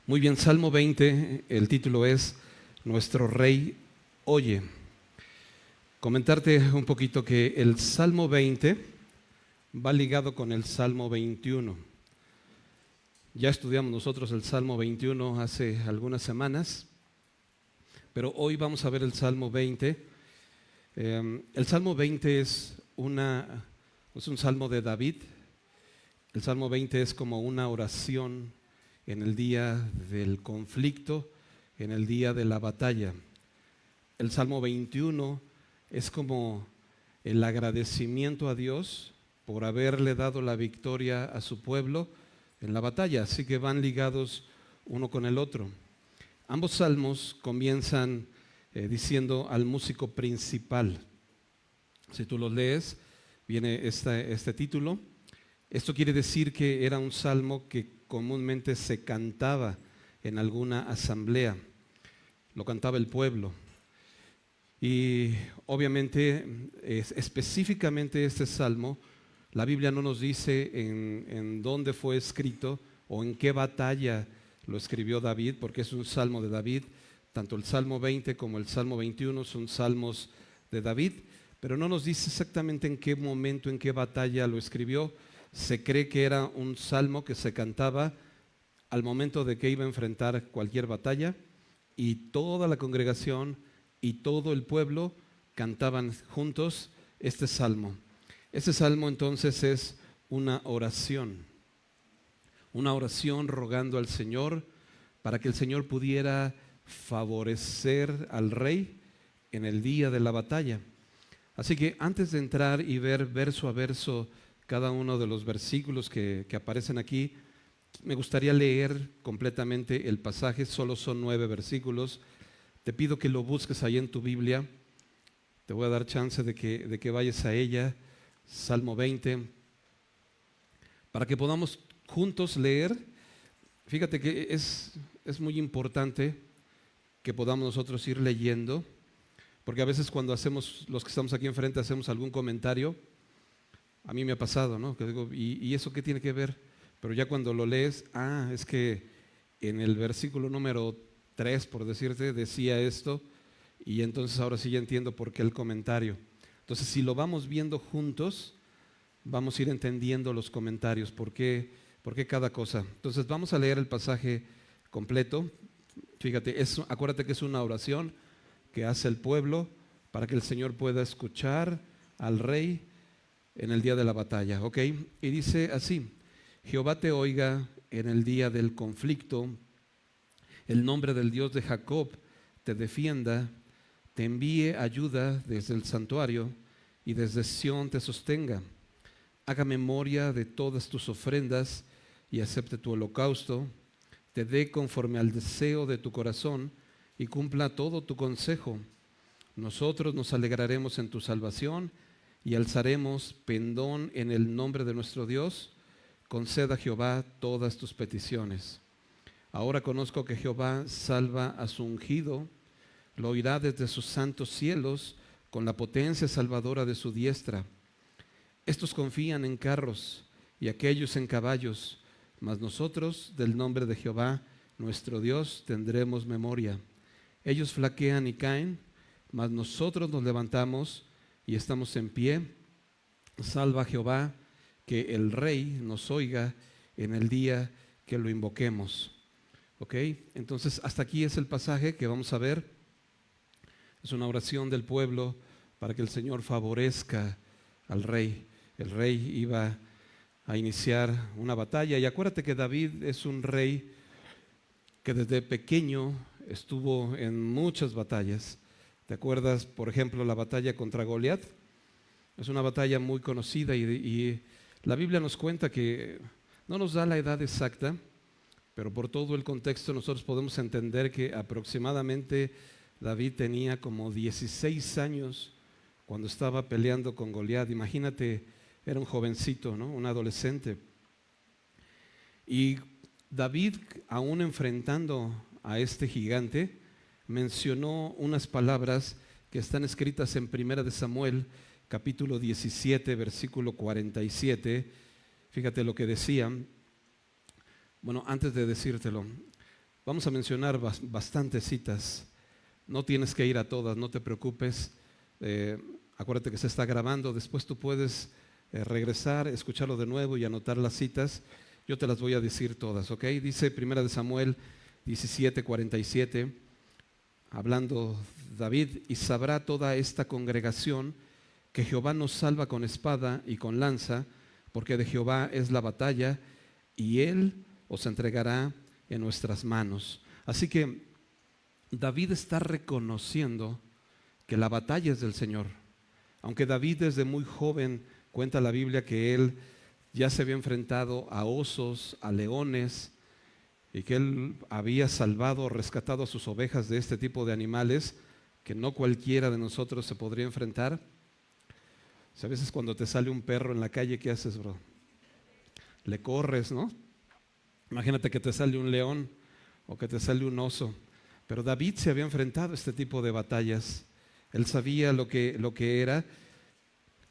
Muy bien, Salmo 20, el título es Nuestro Rey oye. Comentarte un poquito que el Salmo 20 va ligado con el Salmo 21. Ya estudiamos nosotros el Salmo 21 hace algunas semanas, pero hoy vamos a ver el Salmo 20. El Salmo 20 es un salmo de David. El Salmo 20 es como una oración en el día del conflicto, en el día de la batalla. El Salmo 21 es como el agradecimiento a Dios por haberle dado la victoria a su pueblo en la batalla, así que van ligados uno con el otro. Ambos salmos comienzan diciendo al músico principal. Si tú los lees, viene este título. Esto quiere decir que era un salmo que comúnmente se cantaba en alguna asamblea, lo cantaba el pueblo. Y obviamente, específicamente este salmo, la Biblia no nos dice en dónde fue escrito o en qué batalla lo escribió David, porque es un salmo de David. Tanto el Salmo 20 como el Salmo 21 son salmos de David, pero no nos dice exactamente en qué momento, en qué batalla lo escribió. Se cree que era un salmo que se cantaba al momento de que iba a enfrentar cualquier batalla, y toda la congregación y todo el pueblo cantaban juntos este salmo. Este salmo entonces es una oración rogando al Señor para que el Señor pudiera favorecer al rey en el día de la batalla. Así que antes de entrar y ver verso a verso cada uno de los versículos que aparecen aquí, me gustaría leer completamente el pasaje. Solo son 9 versículos. Te pido que lo busques ahí en tu Biblia. Te voy a dar chance de que vayas a ella, Salmo 20, para que podamos juntos leer. Fíjate que es muy importante que podamos nosotros ir leyendo, porque a veces cuando hacemos, los que estamos aquí enfrente, hacemos algún comentario. A mí me ha pasado, ¿no? Que digo, ¿y eso qué tiene que ver? Pero ya cuando lo lees, es que en el versículo número 3, por decirte, decía esto, y entonces ahora sí ya entiendo por qué el comentario. Entonces, si lo vamos viendo juntos, vamos a ir entendiendo los comentarios, por qué cada cosa. Entonces, vamos a leer el pasaje completo. Fíjate, acuérdate que es una oración que hace el pueblo para que el Señor pueda escuchar al rey en el día de la batalla, ¿ok? Y dice así: Jehová te oiga en el día del conflicto, el nombre del Dios de Jacob te defienda, te envíe ayuda desde el santuario y desde Sión te sostenga. Haga memoria de todas tus ofrendas y acepte tu holocausto, te dé conforme al deseo de tu corazón y cumpla todo tu consejo. Nosotros nos alegraremos en tu salvación y alzaremos pendón en el nombre de nuestro Dios. Conceda Jehová todas tus peticiones. Ahora conozco que Jehová salva a su ungido, lo oirá desde sus santos cielos con la potencia salvadora de su diestra. Estos confían en carros y aquellos en caballos, mas nosotros del nombre de Jehová nuestro Dios tendremos memoria. Ellos flaquean y caen, mas nosotros nos levantamos y estamos en pie. Salva Jehová, que el Rey nos oiga en el día que lo invoquemos. ¿Ok? Entonces, hasta aquí es el pasaje que vamos a ver. Es una oración del pueblo para que el Señor favorezca al rey. El rey iba a iniciar una batalla, y acuérdate que David es un rey que desde pequeño estuvo en muchas batallas. ¿Te acuerdas, por ejemplo, la batalla contra Goliat? Es una batalla muy conocida, y la Biblia nos cuenta que no nos da la edad exacta, pero por todo el contexto nosotros podemos entender que aproximadamente David tenía como 16 años cuando estaba peleando con Goliat. Imagínate, era un jovencito, ¿no? Un adolescente. Y David, aún enfrentando a este gigante, mencionó unas palabras que están escritas en 1 de Samuel, capítulo 17, versículo 47. Fíjate lo que decía. Bueno, antes de decírtelo, Vamos a mencionar bastantes citas. No tienes que ir a todas, no te preocupes. Acuérdate que se está grabando, después tú puedes regresar, escucharlo de nuevo y anotar las citas. Yo te las voy a decir todas, ¿ok? Dice 1 de Samuel 17:47, hablando David: y sabrá toda esta congregación que Jehová nos salva con espada y con lanza, porque de Jehová es la batalla, y Él os entregará en nuestras manos. Así que David está reconociendo que la batalla es del Señor. Aunque David desde muy joven, cuenta la Biblia, que él ya se había enfrentado a osos, a leones, y que él había salvado, rescatado a sus ovejas de este tipo de animales que no cualquiera de nosotros se podría enfrentar. O sea, a veces cuando te sale un perro en la calle, ¿qué haces, bro? Le corres, ¿no? Imagínate que te sale un león o que te sale un oso. Pero David se había enfrentado a este tipo de batallas. Él sabía lo que era,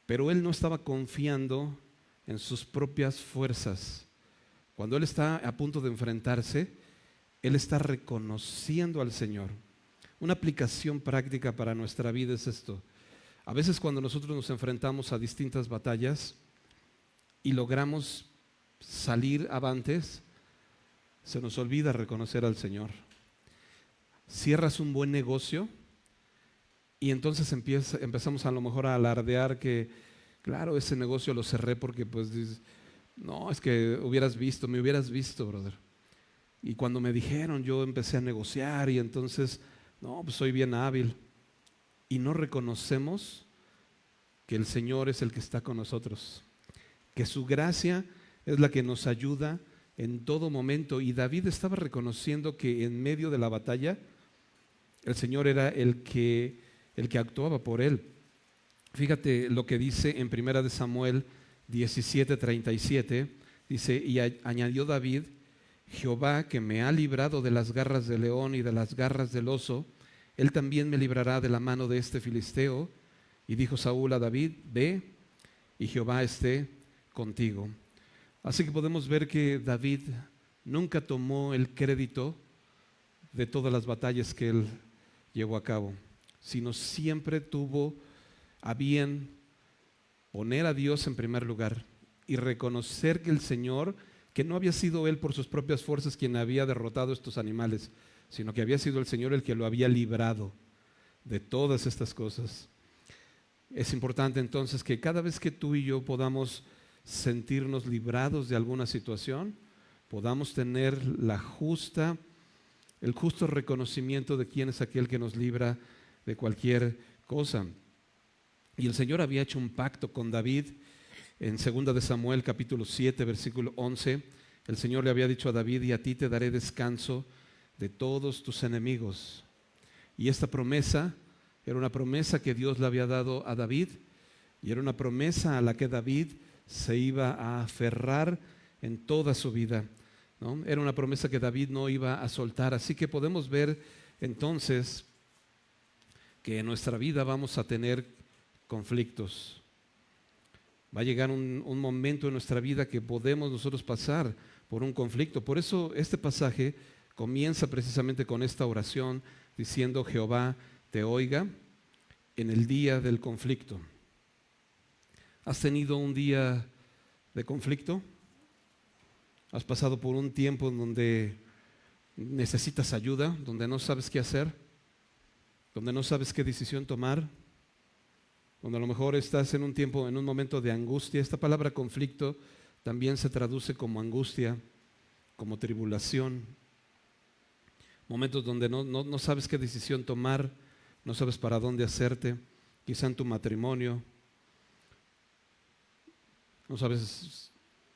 pero él no estaba confiando en sus propias fuerzas. Cuando él está a punto de enfrentarse, él está reconociendo al Señor. Una aplicación práctica para nuestra vida es esto. A veces cuando nosotros nos enfrentamos a distintas batallas y logramos salir avantes, se nos olvida reconocer al Señor. Cierras un buen negocio y entonces empezamos a lo mejor a alardear que, claro, ese negocio lo cerré porque pues no, es que me hubieras visto, brother. Y cuando me dijeron, yo empecé a negociar y entonces, no, pues soy bien hábil. Y no reconocemos que el Señor es el que está con nosotros, que su gracia es la que nos ayuda en todo momento. Y David estaba reconociendo que en medio de la batalla el Señor era el que actuaba por él. Fíjate lo que dice en 1 de Samuel 17:37, dice: y añadió David: Jehová, que me ha librado de las garras del león y de las garras del oso, Él también me librará de la mano de este filisteo. Y dijo Saúl a David: ve, y Jehová esté contigo. Así que podemos ver que David nunca tomó el crédito de todas las batallas que él llevó a cabo, sino siempre tuvo a bien poner a Dios en primer lugar y reconocer que el Señor, que no había sido él por sus propias fuerzas quien había derrotado estos animales, sino que había sido el Señor el que lo había librado de todas estas cosas. Es importante entonces que cada vez que tú y yo podamos sentirnos librados de alguna situación, podamos tener el justo reconocimiento de quién es aquel que nos libra de cualquier cosa. Y el Señor había hecho un pacto con David en 2 de Samuel capítulo 7 versículo 11. El Señor le había dicho a David: y a ti te daré descanso de todos tus enemigos. Y esta promesa era una promesa que Dios le había dado a David, y era una promesa a la que David se iba a aferrar en toda su vida, ¿no? Era una promesa que David no iba a soltar. Así que podemos ver entonces que en nuestra vida vamos a tener conflictos. Va a llegar un momento en nuestra vida que podemos nosotros pasar por un conflicto. Por eso este pasaje comienza precisamente con esta oración diciendo: Jehová te oiga en el día del conflicto. ¿Has tenido un día de conflicto? ¿Has pasado por un tiempo en donde necesitas ayuda, donde no sabes qué hacer, donde no sabes qué decisión tomar, donde a lo mejor estás en un momento de angustia? Esta palabra conflicto también se traduce como angustia, como tribulación. Momentos donde no sabes qué decisión tomar, no sabes para dónde hacerte, quizá en tu matrimonio. No sabes,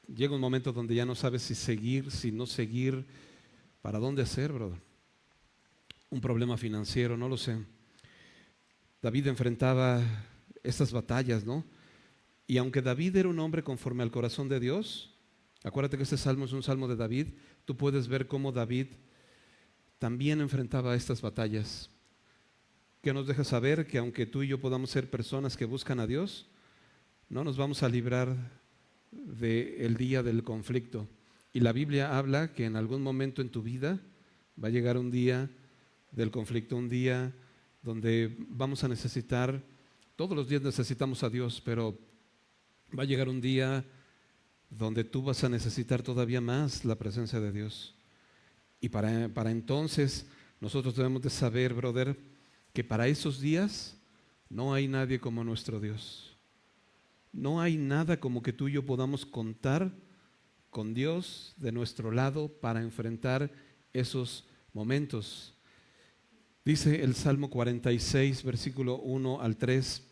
llega un momento donde ya no sabes si seguir, si no seguir, para dónde hacer, brother. Un problema financiero, no lo sé. David enfrentaba estas batallas, ¿no? Y aunque David era un hombre conforme al corazón de Dios, acuérdate que este salmo es un salmo de David, tú puedes ver cómo David también enfrentaba estas batallas, que nos deja saber que aunque tú y yo podamos ser personas que buscan a Dios, no nos vamos a librar del día del conflicto. Y la Biblia habla que en algún momento en tu vida Va a llegar un día del conflicto, un día donde vamos a necesitar, todos los días necesitamos a Dios, pero va a llegar un día donde tú vas a necesitar todavía más la presencia de Dios. Y para entonces nosotros debemos de saber, brother, que para esos días no hay nadie como nuestro Dios. No hay nada como que tú y yo podamos contar con Dios de nuestro lado para enfrentar esos momentos. Dice el Salmo 46, versículo 1 al 3,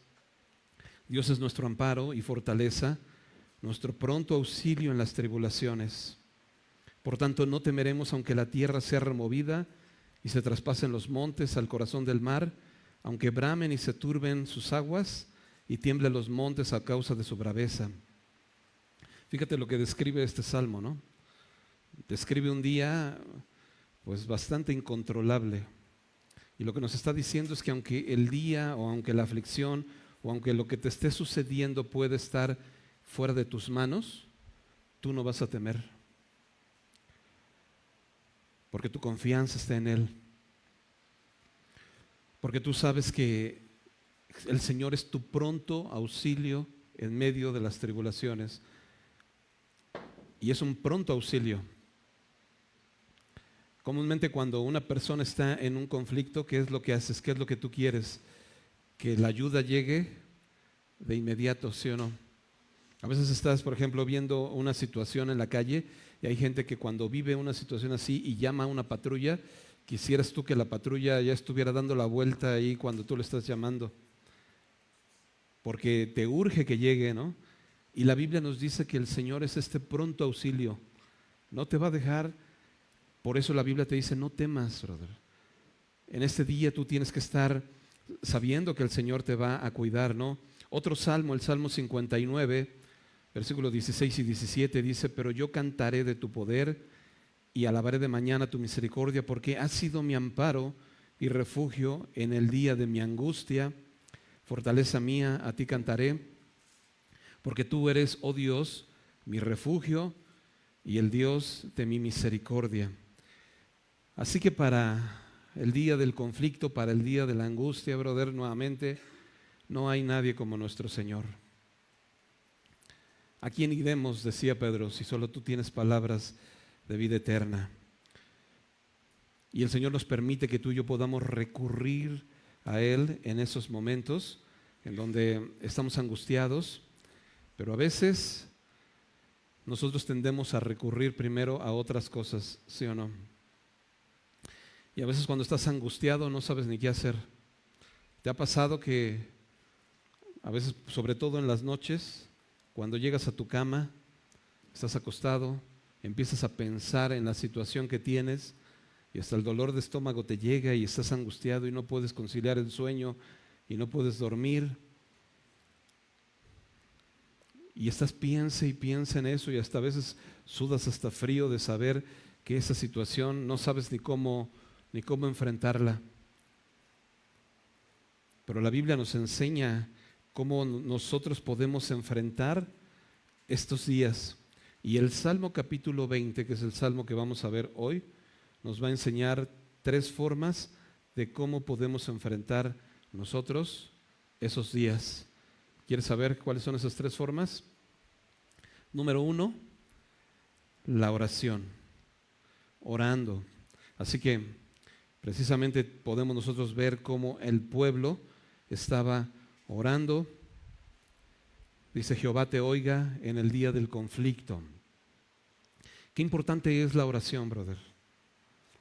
Dios es nuestro amparo y fortaleza, nuestro pronto auxilio en las tribulaciones. Por tanto, no temeremos aunque la tierra sea removida y se traspasen los montes al corazón del mar, aunque bramen y se turben sus aguas y tiemblen los montes a causa de su braveza. Fíjate lo que describe este salmo, ¿no? Describe un día pues bastante incontrolable. Y lo que nos está diciendo es que aunque el día o aunque la aflicción o aunque lo que te esté sucediendo puede estar fuera de tus manos, tú no vas a temer. Porque tu confianza está en Él. Porque tú sabes que el Señor es tu pronto auxilio en medio de las tribulaciones. Y es un pronto auxilio. Comúnmente cuando una persona está en un conflicto, ¿qué es lo que haces? ¿Qué es lo que tú quieres? Que la ayuda llegue de inmediato, ¿sí o no? A veces estás, por ejemplo, viendo una situación en la calle y hay gente que cuando vive una situación así y llama a una patrulla, quisieras tú que la patrulla ya estuviera dando la vuelta ahí cuando tú le estás llamando, porque te urge que llegue, ¿no? Y la Biblia nos dice que el Señor es este pronto auxilio, no te va a dejar. Por eso la Biblia te dice, no temas, brother. En este día tú tienes que estar sabiendo que el Señor te va a cuidar, ¿no? Otro salmo, el Salmo 59, versículos 16 y 17 dice, pero yo cantaré de tu poder y alabaré de mañana tu misericordia, porque has sido mi amparo y refugio en el día de mi angustia. Fortaleza mía, a ti cantaré, porque tú eres, oh Dios, mi refugio y el Dios de mi misericordia. Así que para el día del conflicto, para el día de la angustia, brother, nuevamente, no hay nadie como nuestro Señor. ¿A quién iremos, decía Pedro, si solo tú tienes palabras de vida eterna? Y el Señor nos permite que tú y yo podamos recurrir a Él en esos momentos en donde estamos angustiados, pero a veces nosotros tendemos a recurrir primero a otras cosas, ¿sí o no? Y a veces cuando estás angustiado no sabes ni qué hacer. ¿Te ha pasado que a veces, sobre todo en las noches, cuando llegas a tu cama, estás acostado, empiezas a pensar en la situación que tienes y hasta el dolor de estómago te llega y estás angustiado y no puedes conciliar el sueño y no puedes dormir? Y estás piensa y piensa en eso y hasta a veces sudas hasta frío de saber que esa situación no sabes ni cómo enfrentarla. Pero la Biblia nos enseña cómo nosotros podemos enfrentar estos días. Y el Salmo capítulo 20, que es el Salmo que vamos a ver hoy, nos va a enseñar 3 formas de cómo podemos enfrentar nosotros esos días. ¿Quieres saber cuáles son esas 3 formas? Número 1, la oración, orando. Así que precisamente podemos nosotros ver cómo el pueblo estaba orando. Dice, Jehová te oiga en el día del conflicto. Qué importante es la oración, brother.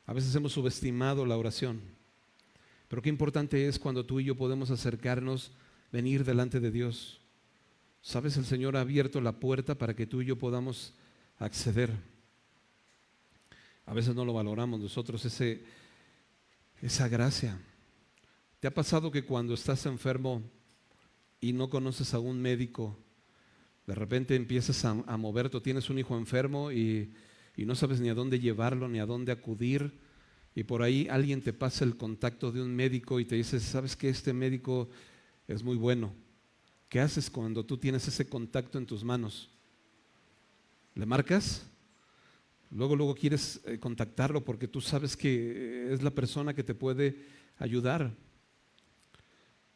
A veces hemos subestimado la oración, pero qué importante es cuando tú y yo podemos acercarnos, venir delante de Dios. ¿Sabes? El Señor ha abierto la puerta para que tú y yo podamos acceder. A veces no lo valoramos nosotros, esa gracia. ¿Te ha pasado que cuando estás enfermo y no conoces a un médico, de repente empiezas a moverte, o tienes un hijo enfermo y no sabes ni a dónde llevarlo, ni a dónde acudir, y por ahí alguien te pasa el contacto de un médico y te dice, ¿sabes qué? Este médico es muy bueno. ¿Qué haces cuando tú tienes ese contacto en tus manos? ¿Le marcas? Luego quieres contactarlo porque tú sabes que es la persona que te puede ayudar.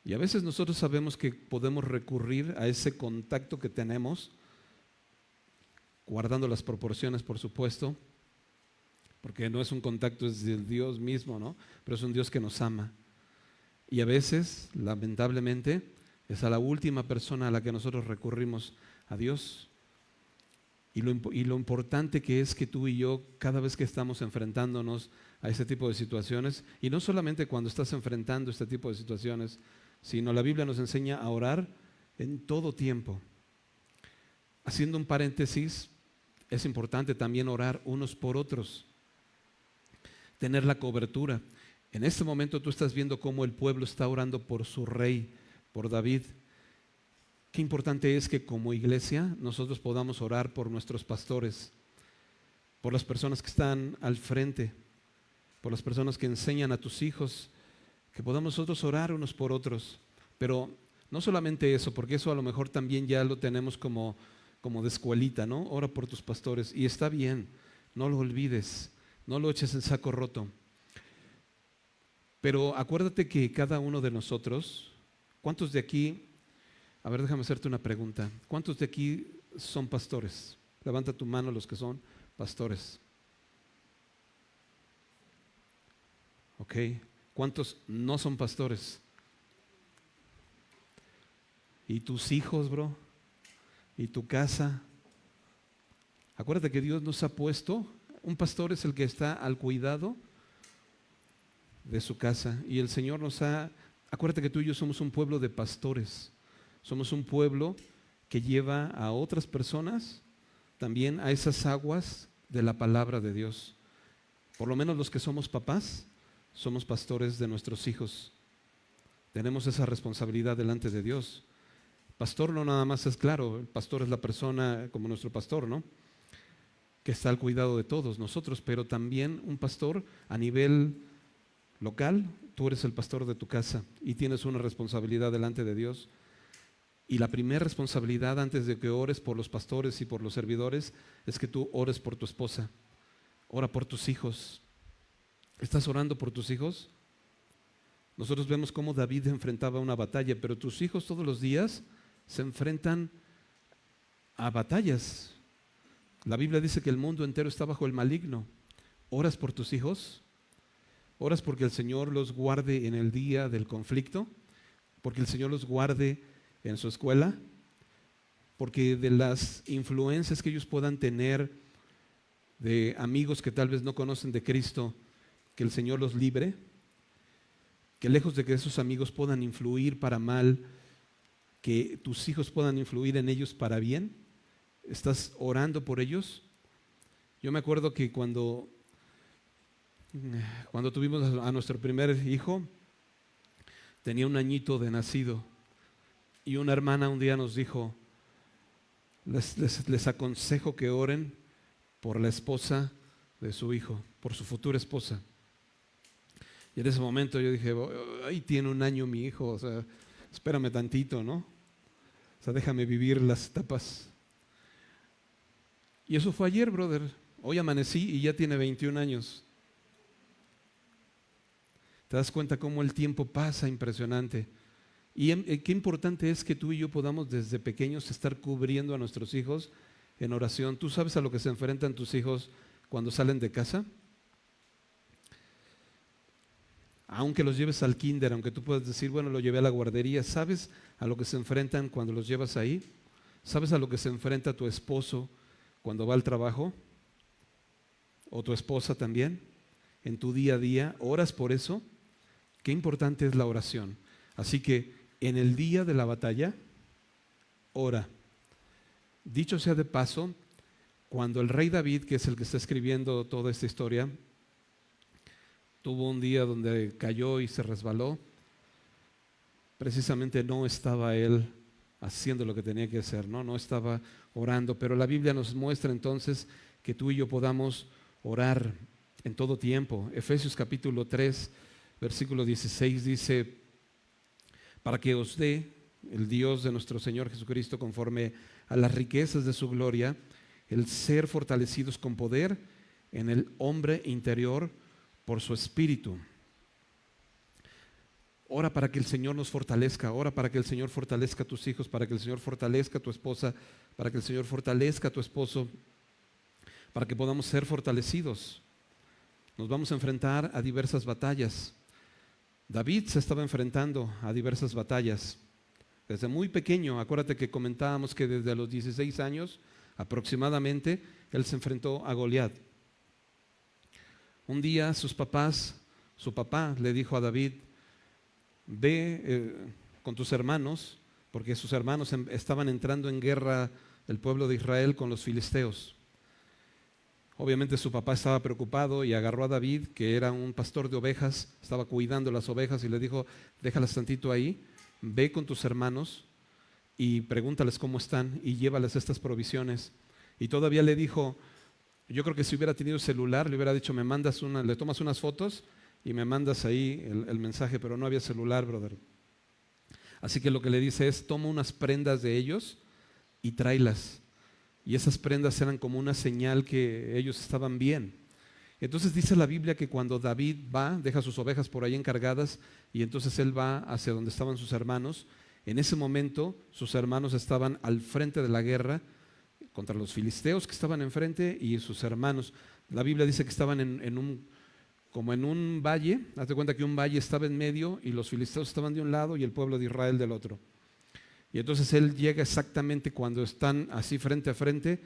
Y a veces nosotros sabemos que podemos recurrir a ese contacto que tenemos, guardando las proporciones, por supuesto, porque no es un contacto, es de Dios mismo, ¿no? Pero es un Dios que nos ama. Y a veces, lamentablemente, es a la última persona a la que nosotros recurrimos, a Dios. Y lo importante que es que tú y yo, cada vez que estamos enfrentándonos a ese tipo de situaciones, y no solamente cuando estás enfrentando este tipo de situaciones, sino la Biblia nos enseña a orar en todo tiempo. Haciendo un paréntesis, es importante también orar unos por otros, tener la cobertura. En este momento tú estás viendo cómo el pueblo está orando por su rey, por David. Qué importante es que como iglesia nosotros podamos orar por nuestros pastores, por las personas que están al frente, por las personas que enseñan a tus hijos, que podamos nosotros orar unos por otros. Pero no solamente eso, porque eso a lo mejor también ya lo tenemos como de escuelita, ¿no? Ora por tus pastores. Y está bien, no lo olvides, no lo eches en saco roto. Pero acuérdate que cada uno de nosotros, ¿cuántos de aquí, a ver, déjame hacerte una pregunta, ¿cuántos de aquí son pastores? Levanta tu mano los que son pastores. Ok, ¿cuántos no son pastores? ¿Y tus hijos, bro? ¿Y tu casa? Acuérdate que Dios nos ha puesto, un pastor es el que está al cuidado de su casa, y el Señor acuérdate que tú y yo somos un pueblo de pastores, somos un pueblo que lleva a otras personas también a esas aguas de la palabra de Dios. Por lo menos los que somos papás, somos pastores de nuestros hijos. Tenemos esa responsabilidad delante de Dios. Pastor no nada más es, claro, el pastor es la persona como nuestro pastor, ¿no? Que está al cuidado de todos nosotros, pero también un pastor a nivel local, tú eres el pastor de tu casa y tienes una responsabilidad delante de Dios. Y la primera responsabilidad antes de que ores por los pastores y por los servidores es que tú ores por tu esposa, ora por tus hijos. ¿Estás orando por tus hijos? Nosotros vemos cómo David enfrentaba una batalla, pero tus hijos todos los días se enfrentan a batallas. La Biblia dice que el mundo entero está bajo el maligno. ¿Oras por tus hijos? ¿Oras porque el Señor los guarde en el día del conflicto? ¿Porque el Señor los guarde en su escuela? Porque de las influencias que ellos puedan tener de amigos que tal vez no conocen de Cristo, que el Señor los libre, que lejos de que esos amigos puedan influir para mal, que tus hijos puedan influir en ellos para bien. ¿Estás orando por ellos? Yo me acuerdo que cuando tuvimos a nuestro primer hijo, tenía un añito de nacido, y una hermana un día nos dijo, les aconsejo que oren por la esposa de su hijo, por su futura esposa. Y en ese momento yo dije, ahí tiene un año mi hijo, o sea, espérame tantito, ¿no? O sea, déjame vivir las etapas. Y eso fue ayer, brother. Hoy amanecí y ya tiene 21 años. ¿Te das cuenta cómo el tiempo pasa? Impresionante. Y qué importante es que tú y yo podamos desde pequeños estar cubriendo a nuestros hijos en oración. ¿Tú sabes a lo que se enfrentan tus hijos cuando salen de casa? Aunque los lleves al kinder, aunque tú puedas decir, bueno, lo llevé a la guardería, ¿sabes a lo que se enfrentan cuando los llevas ahí? ¿Sabes a lo que se enfrenta tu esposo cuando va al trabajo? ¿O tu esposa también? En tu día a día, ¿oras por eso? Qué importante es la oración. Así que en el día de la batalla, ora. Dicho sea de paso, cuando el rey David, que es el que está escribiendo toda esta historia, tuvo un día donde cayó y se resbaló, precisamente no estaba él haciendo lo que tenía que hacer, no estaba orando, pero la Biblia nos muestra entonces que tú y yo podamos orar en todo tiempo. Efesios capítulo 3, versículo 16 dice, para que os dé el Dios de nuestro Señor Jesucristo conforme a las riquezas de su gloria, el ser fortalecidos con poder en el hombre interior por su espíritu. Ora para que el Señor nos fortalezca, ora para que el Señor fortalezca a tus hijos, para que el Señor fortalezca a tu esposa, para que el Señor fortalezca a tu esposo, para que podamos ser fortalecidos. Nos vamos a enfrentar a diversas batallas. David se estaba enfrentando a diversas batallas. Desde muy pequeño, acuérdate que comentábamos que desde los 16 años aproximadamente, él se enfrentó a Goliat. Un día su papá le dijo a David: ve con tus hermanos, porque sus hermanos estaban entrando en guerra, el pueblo de Israel, con los filisteos. Obviamente su papá estaba preocupado y agarró a David, que era un pastor de ovejas, estaba cuidando las ovejas, y le dijo: déjalas tantito ahí, ve con tus hermanos y pregúntales cómo están y llévales estas provisiones. Y todavía le dijo, yo creo que si hubiera tenido celular, le hubiera dicho: le tomas unas fotos y me mandas ahí el mensaje, pero no había celular, brother. Así que lo que le dice es: toma unas prendas de ellos y tráelas. Y esas prendas eran como una señal que ellos estaban bien. Entonces dice la Biblia que cuando David va, deja sus ovejas por ahí encargadas, y entonces él va hacia donde estaban sus hermanos. En ese momento sus hermanos estaban al frente de la guerra contra los filisteos que estaban enfrente, y sus hermanos, la Biblia dice que estaban como en un valle. Hazte cuenta que un valle estaba en medio y los filisteos estaban de un lado y el pueblo de Israel del otro. Y entonces él llega exactamente cuando están así frente a frente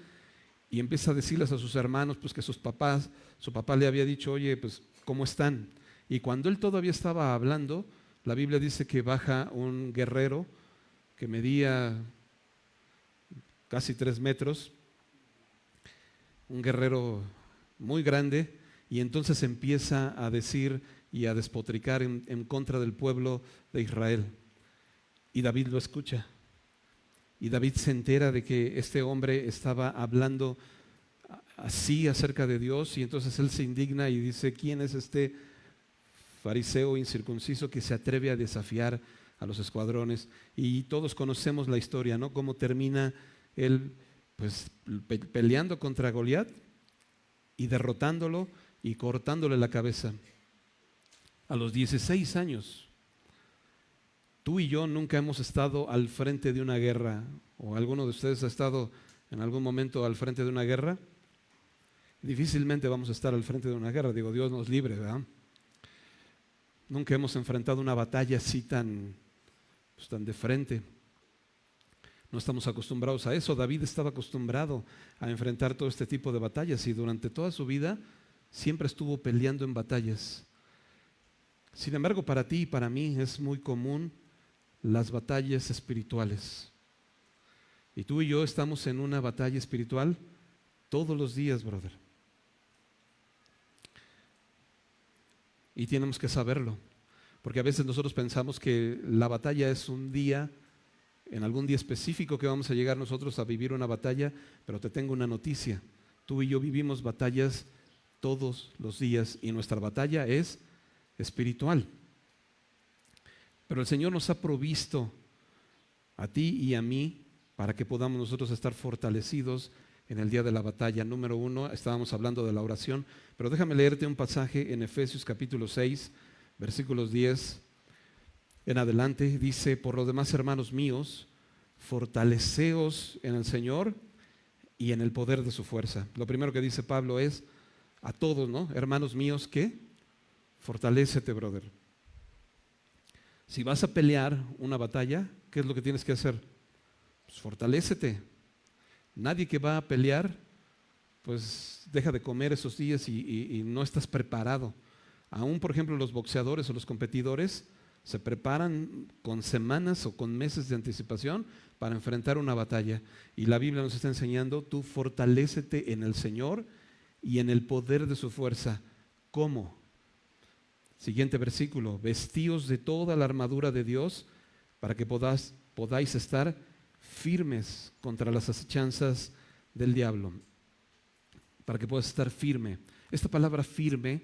y empieza a decirles a sus hermanos pues que su papá le había dicho: oye, pues ¿cómo están? Y cuando él todavía estaba hablando, la Biblia dice que baja un guerrero que medía casi 3 metros, un guerrero muy grande, y entonces empieza a decir y a despotricar en contra del pueblo de Israel. Y David lo escucha. Y David se entera de que este hombre estaba hablando así acerca de Dios, y entonces él se indigna y dice: ¿quién es este fariseo incircunciso que se atreve a desafiar a los escuadrones? Y todos conocemos la historia, ¿no? Cómo termina él pues peleando contra Goliat y derrotándolo y cortándole la cabeza. A los 16 años. Tú y yo nunca hemos estado al frente de una guerra, o alguno de ustedes ha estado en algún momento al frente de una guerra. Difícilmente vamos a estar al frente de una guerra, digo, Dios nos libre, ¿verdad? Nunca hemos enfrentado una batalla así tan de frente. No estamos acostumbrados a eso. David estaba acostumbrado a enfrentar todo este tipo de batallas y durante toda su vida siempre estuvo peleando en batallas. Sin embargo, para ti y para mí es muy común las batallas espirituales. Y tú y yo estamos en una batalla espiritual todos los días, brother. Y tenemos que saberlo, porque a veces nosotros pensamos que la batalla es un día, en algún día específico que vamos a llegar nosotros a vivir una batalla, pero te tengo una noticia: tú y yo vivimos batallas todos los días y nuestra batalla es espiritual. Pero el Señor nos ha provisto a ti y a mí para que podamos nosotros estar fortalecidos en el día de la batalla. Número 1, estábamos hablando de la oración, pero déjame leerte un pasaje en Efesios capítulo 6, versículos 10 en adelante. Dice: por lo demás, hermanos míos, fortaleceos en el Señor y en el poder de su fuerza. Lo primero que dice Pablo es a todos, ¿no? Hermanos míos, ¿qué? Fortalécete, brother. Si vas a pelear una batalla, ¿qué es lo que tienes que hacer? Pues fortalécete. Nadie que va a pelear, pues deja de comer esos días y no estás preparado. Aún, por ejemplo, los boxeadores o los competidores se preparan con semanas o con meses de anticipación para enfrentar una batalla. Y la Biblia nos está enseñando: tú fortalécete en el Señor y en el poder de su fuerza. ¿Cómo? Siguiente versículo: vestíos de toda la armadura de Dios para que podáis estar firmes contra las acechanzas del diablo. Para que puedas estar firme. Esta palabra firme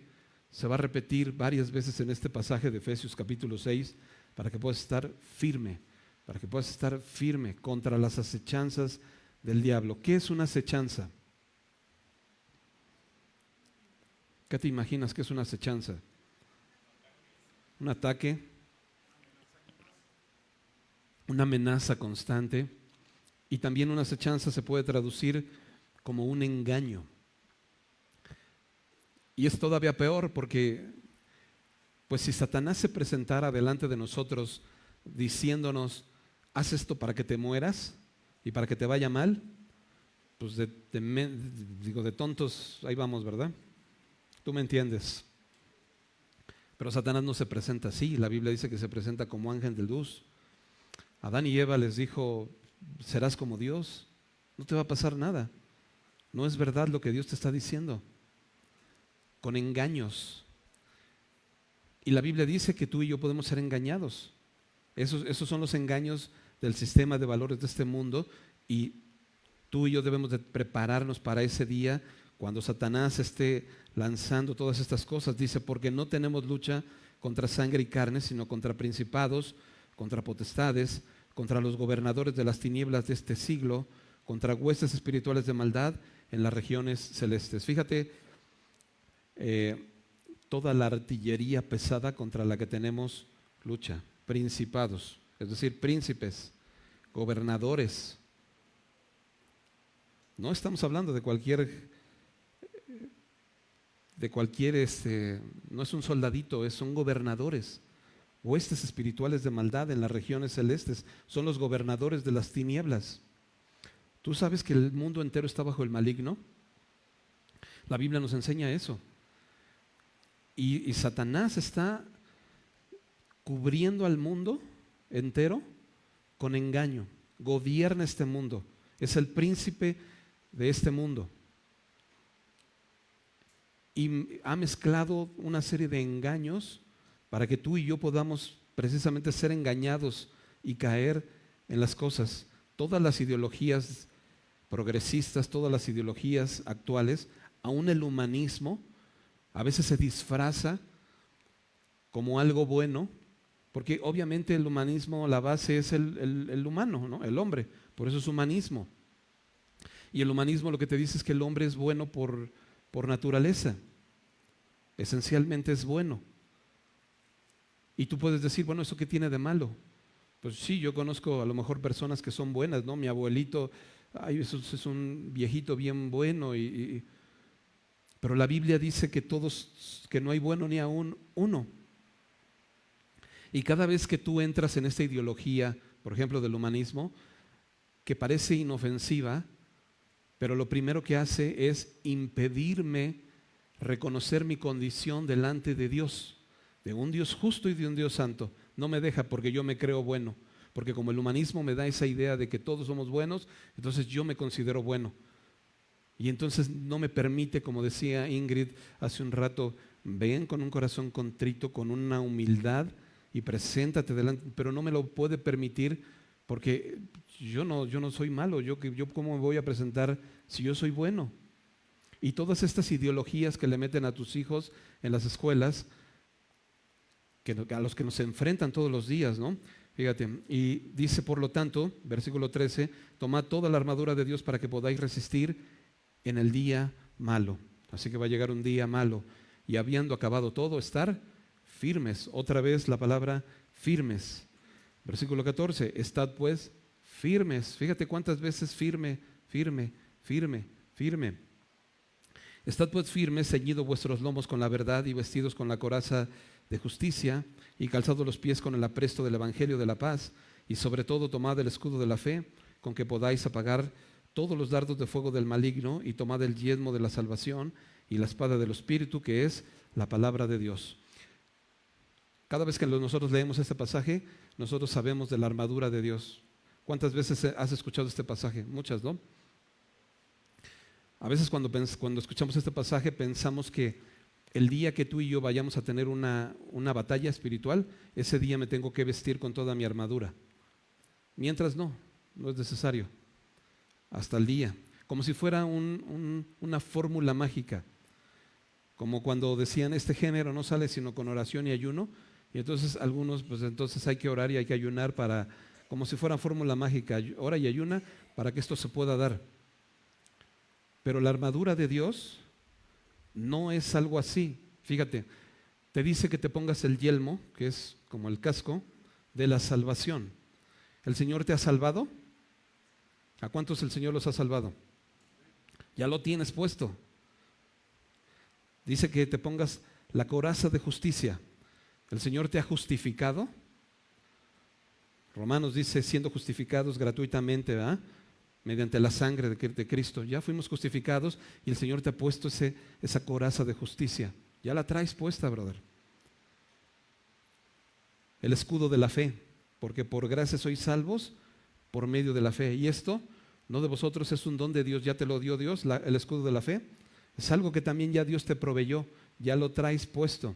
se va a repetir varias veces en este pasaje de Efesios capítulo 6, para que puedas estar firme, para que puedas estar firme contra las acechanzas del diablo. ¿Qué es una acechanza? ¿Qué te imaginas que es una acechanza? Un ataque, una amenaza constante, y también una acechanza se puede traducir como un engaño. Y es todavía peor porque, pues si Satanás se presentara delante de nosotros diciéndonos, haz esto para que te mueras y para que te vaya mal, pues de tontos ahí vamos, ¿verdad? Tú me entiendes. Pero Satanás no se presenta así. La Biblia dice que se presenta como ángel de luz. Adán y Eva les dijo, serás como Dios, no te va a pasar nada. No es verdad lo que Dios te está diciendo. Con engaños. Y la Biblia dice que tú y yo podemos ser engañados. Esos son los engaños del sistema de valores de este mundo, y tú y yo debemos de prepararnos para ese día cuando Satanás esté lanzando todas estas cosas. Dice, porque no tenemos lucha contra sangre y carne, sino contra principados, contra potestades, contra los gobernadores de las tinieblas de este siglo, contra huestes espirituales de maldad en las regiones celestes. Fíjate, toda la artillería pesada contra la que tenemos lucha. Principados, es decir, príncipes, gobernadores. No estamos hablando de cualquier, no es un soldadito, son gobernadores, huestes espirituales de maldad en las regiones celestes, son los gobernadores de las tinieblas. ¿Tú sabes que el mundo entero está bajo el maligno? La Biblia nos enseña eso. Y Satanás está cubriendo al mundo entero con engaño. Gobierna este mundo. Es el príncipe de este mundo. Y ha mezclado una serie de engaños para que tú y yo podamos precisamente ser engañados y caer en las cosas. Todas las ideologías progresistas, todas las ideologías actuales, aún el humanismo, a veces se disfraza como algo bueno, porque obviamente el humanismo, la base es el humano, ¿no? El hombre, por eso es humanismo. Y el humanismo lo que te dice es que el hombre es bueno por naturaleza, esencialmente es bueno. Y tú puedes decir, bueno, ¿eso qué tiene de malo? Pues sí, yo conozco a lo mejor personas que son buenas, ¿no? Mi abuelito, ay, eso es un viejito bien bueno, pero la Biblia dice que no hay bueno ni aún uno. Y cada vez que tú entras en esta ideología, por ejemplo, del humanismo, que parece inofensiva, pero lo primero que hace es impedirme reconocer mi condición delante de Dios, de un Dios justo y de un Dios santo. No me deja porque yo me creo bueno, porque como el humanismo me da esa idea de que todos somos buenos, entonces yo me considero bueno. Y entonces no me permite, como decía Ingrid hace un rato, ven con un corazón contrito, con una humildad y preséntate delante, pero no me lo puede permitir porque yo no soy malo, yo cómo me voy a presentar si yo soy bueno. Y todas estas ideologías que le meten a tus hijos en las escuelas, a los que nos enfrentan todos los días, ¿no? Fíjate, y dice por lo tanto, versículo 13, tomad toda la armadura de Dios para que podáis resistir en el día malo. Así que va a llegar un día malo, y habiendo acabado todo, estar firmes. Otra vez la palabra firmes. Versículo 14, estad pues firmes. Fíjate cuántas veces firme, firme, firme, firme. Estad pues firmes, ceñidos vuestros lomos con la verdad y vestidos con la coraza de justicia y calzados los pies con el apresto del evangelio de la paz, y sobre todo tomad el escudo de la fe, con que podáis apagar todos los dardos de fuego del maligno, y tomad el yelmo de la salvación y la espada del Espíritu, que es la palabra de Dios. Cada vez que nosotros leemos este pasaje, nosotros sabemos de la armadura de Dios. ¿Cuántas veces has escuchado este pasaje? Muchas, ¿no? A veces cuando escuchamos este pasaje pensamos que el día que tú y yo vayamos a tener una batalla espiritual, ese día me tengo que vestir con toda mi armadura. Mientras no es necesario. Hasta el día. Como si fuera una fórmula mágica. Como cuando decían, este género no sale sino con oración y ayuno. Y entonces algunos, pues entonces hay que orar y hay que ayunar para, como si fuera fórmula mágica, ora y ayuna para que esto se pueda dar. Pero la armadura de Dios No es algo así. Fíjate, te dice que te pongas el yelmo, que es como el casco de la salvación. ¿El Señor te ha salvado? ¿A cuántos el Señor los ha salvado? Ya lo tienes puesto. Dice que te pongas la coraza de justicia. ¿El Señor te ha justificado? Romanos dice, siendo justificados gratuitamente, ¿verdad? Mediante la sangre de Cristo. Ya fuimos justificados y el Señor te ha puesto esa coraza de justicia. Ya la traes puesta, brother. El escudo de la fe, porque por gracia sois salvos por medio de la fe. Y esto, no de vosotros, es un don de Dios, ya te lo dio Dios, el escudo de la fe. Es algo que también ya Dios te proveyó, ya lo traes puesto.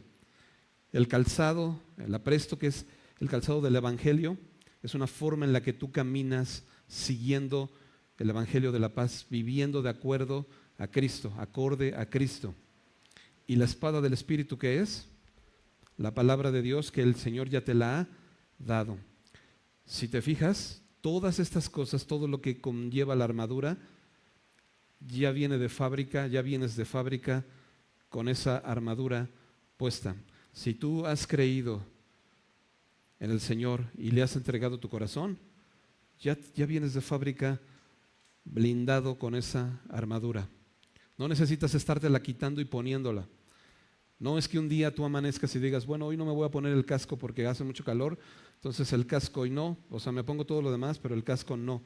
El calzado, el apresto, que es el calzado del Evangelio, es una forma en la que tú caminas siguiendo el Evangelio de la paz, viviendo de acuerdo a Cristo, acorde a Cristo. Y la espada del Espíritu, ¿qué es? La palabra de Dios, que el Señor ya te la ha dado. Si te fijas, todas estas cosas, todo lo que conlleva la armadura, ya viene de fábrica, ya vienes de fábrica con esa armadura puesta. Si tú has creído en el Señor y le has entregado tu corazón, ya vienes de fábrica blindado con esa armadura. No necesitas estártela quitando y poniéndola. No es que un día tú amanezcas y digas, bueno, hoy no me voy a poner el casco porque hace mucho calor, entonces el casco hoy no, o sea, me pongo todo lo demás, pero el casco no.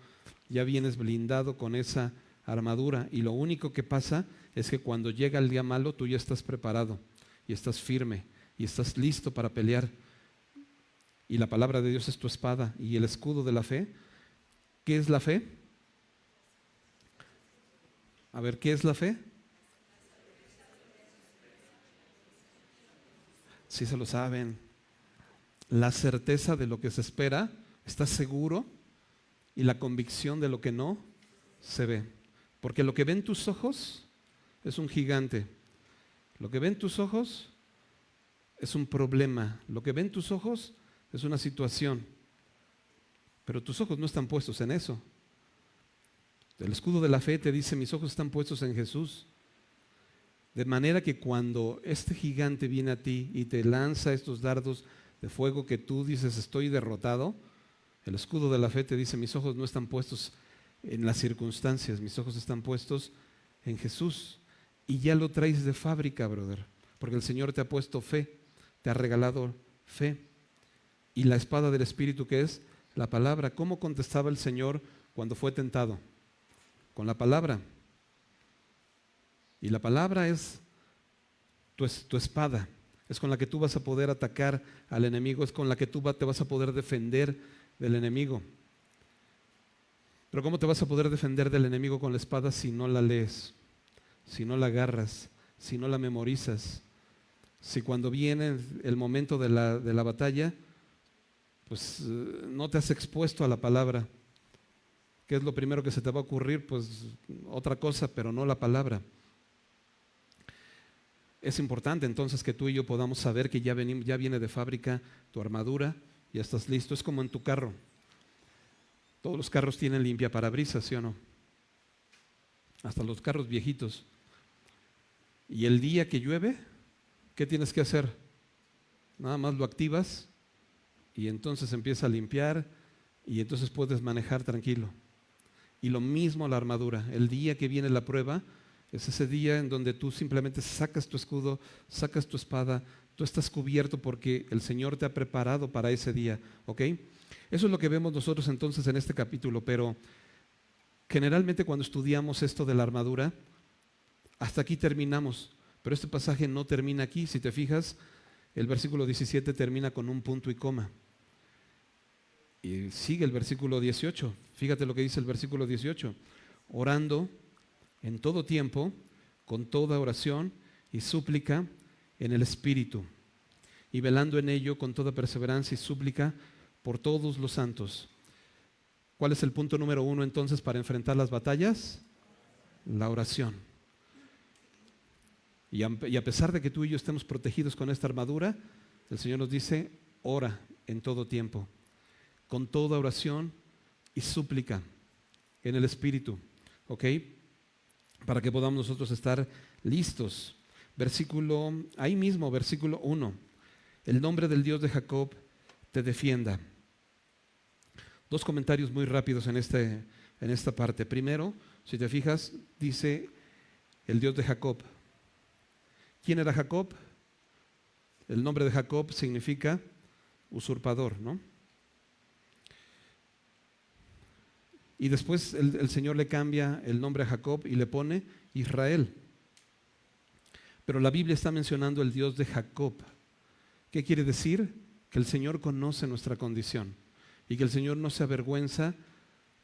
Ya vienes blindado con esa armadura y lo único que pasa es que cuando llega el día malo tú ya estás preparado y estás firme y estás listo para pelear. Y la palabra de Dios es tu espada y el escudo de la fe. ¿Qué es la fe? A ver, ¿qué es la fe? Sí se lo saben. La certeza de lo que se espera, estás seguro, y la convicción de lo que no se ve. Porque lo que ven tus ojos es un gigante. Lo que ven tus ojos es un problema. Lo que ven tus ojos es una situación. Pero tus ojos no están puestos en eso. El escudo de la fe te dice, mis ojos están puestos en Jesús. De manera que cuando este gigante viene a ti y te lanza estos dardos de fuego que tú dices, estoy derrotado, el escudo de la fe te dice, mis ojos no están puestos en las circunstancias, mis ojos están puestos en Jesús. Y ya lo traes de fábrica, brother, porque el Señor te ha puesto fe, te ha regalado fe. Y la espada del Espíritu, que es la palabra. ¿Cómo contestaba el Señor cuando fue tentado? Con la palabra. Y la palabra es tu espada, es con la que tú vas a poder atacar al enemigo, es con la que tú te vas a poder defender del enemigo. Pero ¿cómo te vas a poder defender del enemigo con la espada si no la lees, si no la agarras, si no la memorizas? Si cuando viene el momento de la batalla, pues no te has expuesto a la palabra. ¿Qué es lo primero que se te va a ocurrir? Pues otra cosa, pero no la palabra. Es importante entonces que tú y yo podamos saber que ya viene de fábrica tu armadura, ya estás listo. Es como en tu carro. Todos los carros tienen limpiaparabrisas, ¿sí o no? Hasta los carros viejitos. Y el día que llueve, ¿qué tienes que hacer? Nada más lo activas y entonces empieza a limpiar y entonces puedes manejar tranquilo. Y lo mismo la armadura. El día que viene la prueba, es ese día en donde tú simplemente sacas tu escudo, sacas tu espada, tú estás cubierto porque el Señor te ha preparado para ese día, ¿ok? Eso es lo que vemos nosotros entonces en este capítulo, pero generalmente cuando estudiamos esto de la armadura, hasta aquí terminamos, pero este pasaje no termina aquí. Si te fijas, el versículo 17 termina con un punto y coma. Y sigue el versículo 18, fíjate lo que dice el versículo 18, orando en todo tiempo, con toda oración y súplica en el Espíritu, y velando en ello con toda perseverancia y súplica por todos los santos. ¿Cuál es el punto número 1 entonces para enfrentar las batallas? La oración. Y a pesar de que tú y yo estemos protegidos con esta armadura, el Señor nos dice, ora en todo tiempo, con toda oración y súplica en el Espíritu, ¿ok? Para que podamos nosotros estar listos. ahí mismo, versículo 1. El nombre del Dios de Jacob te defienda. Dos comentarios muy rápidos en esta parte. Primero, si te fijas, dice el Dios de Jacob. ¿Quién era Jacob? El nombre de Jacob significa usurpador, ¿no? Y después el Señor le cambia el nombre a Jacob y le pone Israel. Pero la Biblia está mencionando el Dios de Jacob. ¿Qué quiere decir? Que el Señor conoce nuestra condición y que el Señor no se avergüenza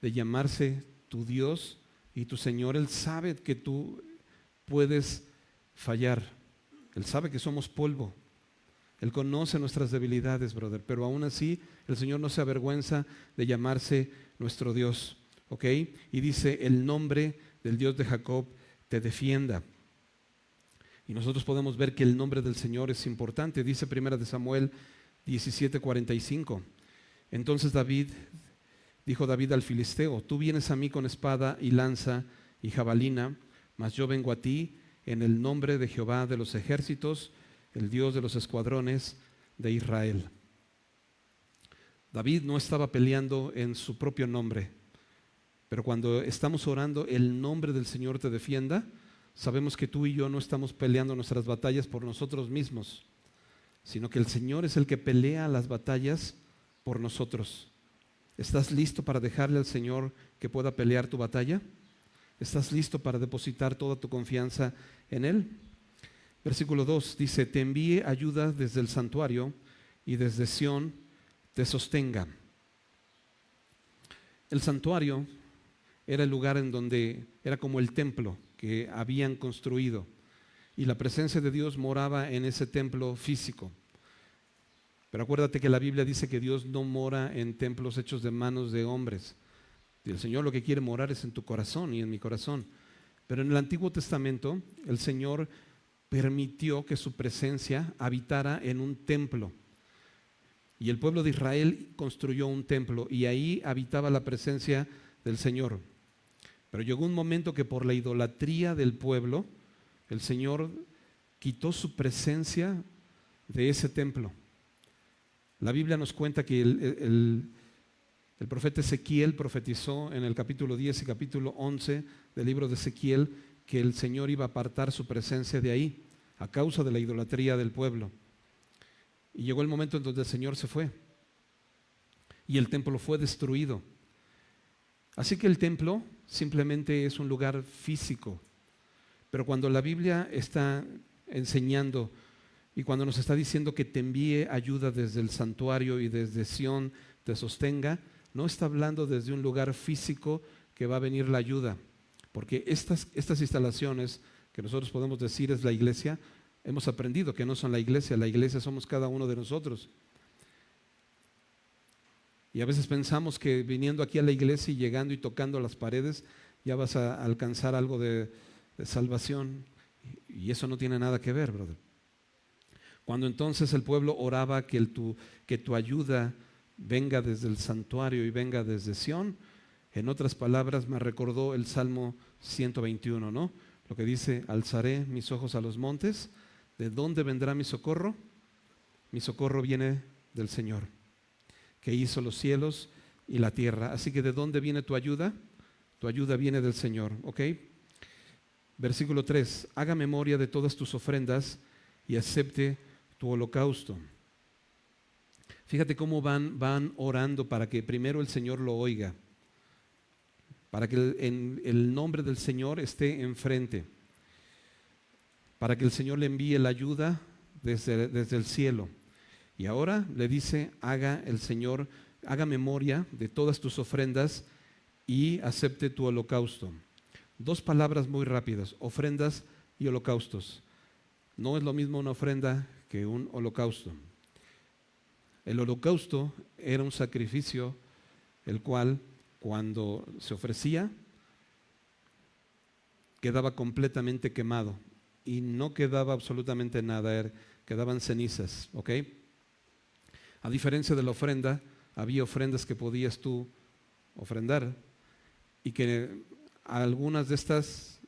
de llamarse tu Dios y tu Señor. Él sabe que tú puedes fallar. Él sabe que somos polvo. Él conoce nuestras debilidades, brother, pero aún así el Señor no se avergüenza de llamarse nuestro Dios, ¿ok? Y dice, el nombre del Dios de Jacob te defienda. Y nosotros podemos ver que el nombre del Señor es importante. Dice 1 Samuel 17:45. Entonces dijo David al filisteo, tú vienes a mí con espada y lanza y jabalina, mas yo vengo a ti en el nombre de Jehová de los ejércitos, el Dios de los escuadrones de Israel. David no estaba peleando en su propio nombre, pero cuando estamos orando, el nombre del Señor te defienda, sabemos que tú y yo no estamos peleando nuestras batallas por nosotros mismos, sino que el Señor es el que pelea las batallas por nosotros. ¿Estás listo para dejarle al Señor que pueda pelear tu batalla? ¿Estás listo para depositar toda tu confianza en Él? Versículo 2 dice, te envíe ayuda desde el santuario y desde Sión te sostenga. El santuario era el lugar en donde era como el templo que habían construido y la presencia de Dios moraba en ese templo físico. Pero acuérdate que la Biblia dice que Dios no mora en templos hechos de manos de hombres. Y el Señor lo que quiere morar es en tu corazón y en mi corazón. Pero en el Antiguo Testamento el Señor permitió que su presencia habitara en un templo. Y el pueblo de Israel construyó un templo y ahí habitaba la presencia del Señor. Pero llegó un momento que por la idolatría del pueblo, el Señor quitó su presencia de ese templo. La Biblia nos cuenta que el profeta Ezequiel profetizó en el capítulo 10 y capítulo 11 del libro de Ezequiel que el Señor iba a apartar su presencia de ahí a causa de la idolatría del pueblo. Y llegó el momento en donde el Señor se fue y el templo fue destruido. Así que el templo simplemente es un lugar físico. Pero cuando la Biblia está enseñando y cuando nos está diciendo que te envíe ayuda desde el santuario y desde Sión te sostenga, no está hablando desde un lugar físico que va a venir la ayuda. Porque estas instalaciones que nosotros podemos decir es la iglesia, hemos aprendido que no son la iglesia somos cada uno de nosotros. Y a veces pensamos que viniendo aquí a la iglesia y llegando y tocando las paredes ya vas a alcanzar algo de salvación. Y eso no tiene nada que ver, brother. Cuando entonces el pueblo oraba que tu ayuda venga desde el santuario y venga desde Sión, en otras palabras me recordó el Salmo 121, ¿no? Lo que dice, alzaré mis ojos a los montes, ¿de dónde vendrá mi socorro? Mi socorro viene del Señor, que hizo los cielos y la tierra. Así que ¿de dónde viene tu ayuda? Tu ayuda viene del Señor, ¿ok? Versículo 3, haga memoria de todas tus ofrendas y acepte tu holocausto. Fíjate cómo van orando para que primero el Señor lo oiga, para que el nombre del Señor esté enfrente, para que el Señor le envíe la ayuda desde el cielo. Y ahora le dice, haga memoria de todas tus ofrendas y acepte tu holocausto. Dos palabras muy rápidas, ofrendas y holocaustos. No es lo mismo una ofrenda que un holocausto. El holocausto era un sacrificio el cual cuando se ofrecía quedaba completamente quemado y no quedaba absolutamente nada, quedaban cenizas, ¿ok? A diferencia de la ofrenda, había ofrendas que podías tú ofrendar y que algunas de estas,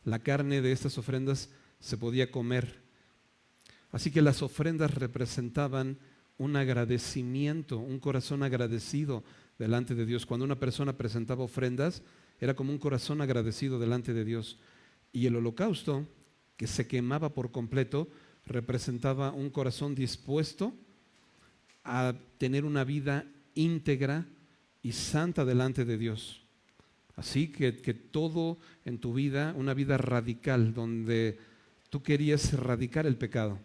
la carne de estas ofrendas se podía comer. Así que las ofrendas representaban un agradecimiento, un corazón agradecido delante de Dios. Cuando una persona presentaba ofrendas, era como un corazón agradecido delante de Dios. Y el holocausto, que se quemaba por completo, representaba un corazón dispuesto a tener una vida íntegra y santa delante de Dios. Así que todo en tu vida, una vida radical, donde tú querías erradicar el pecado.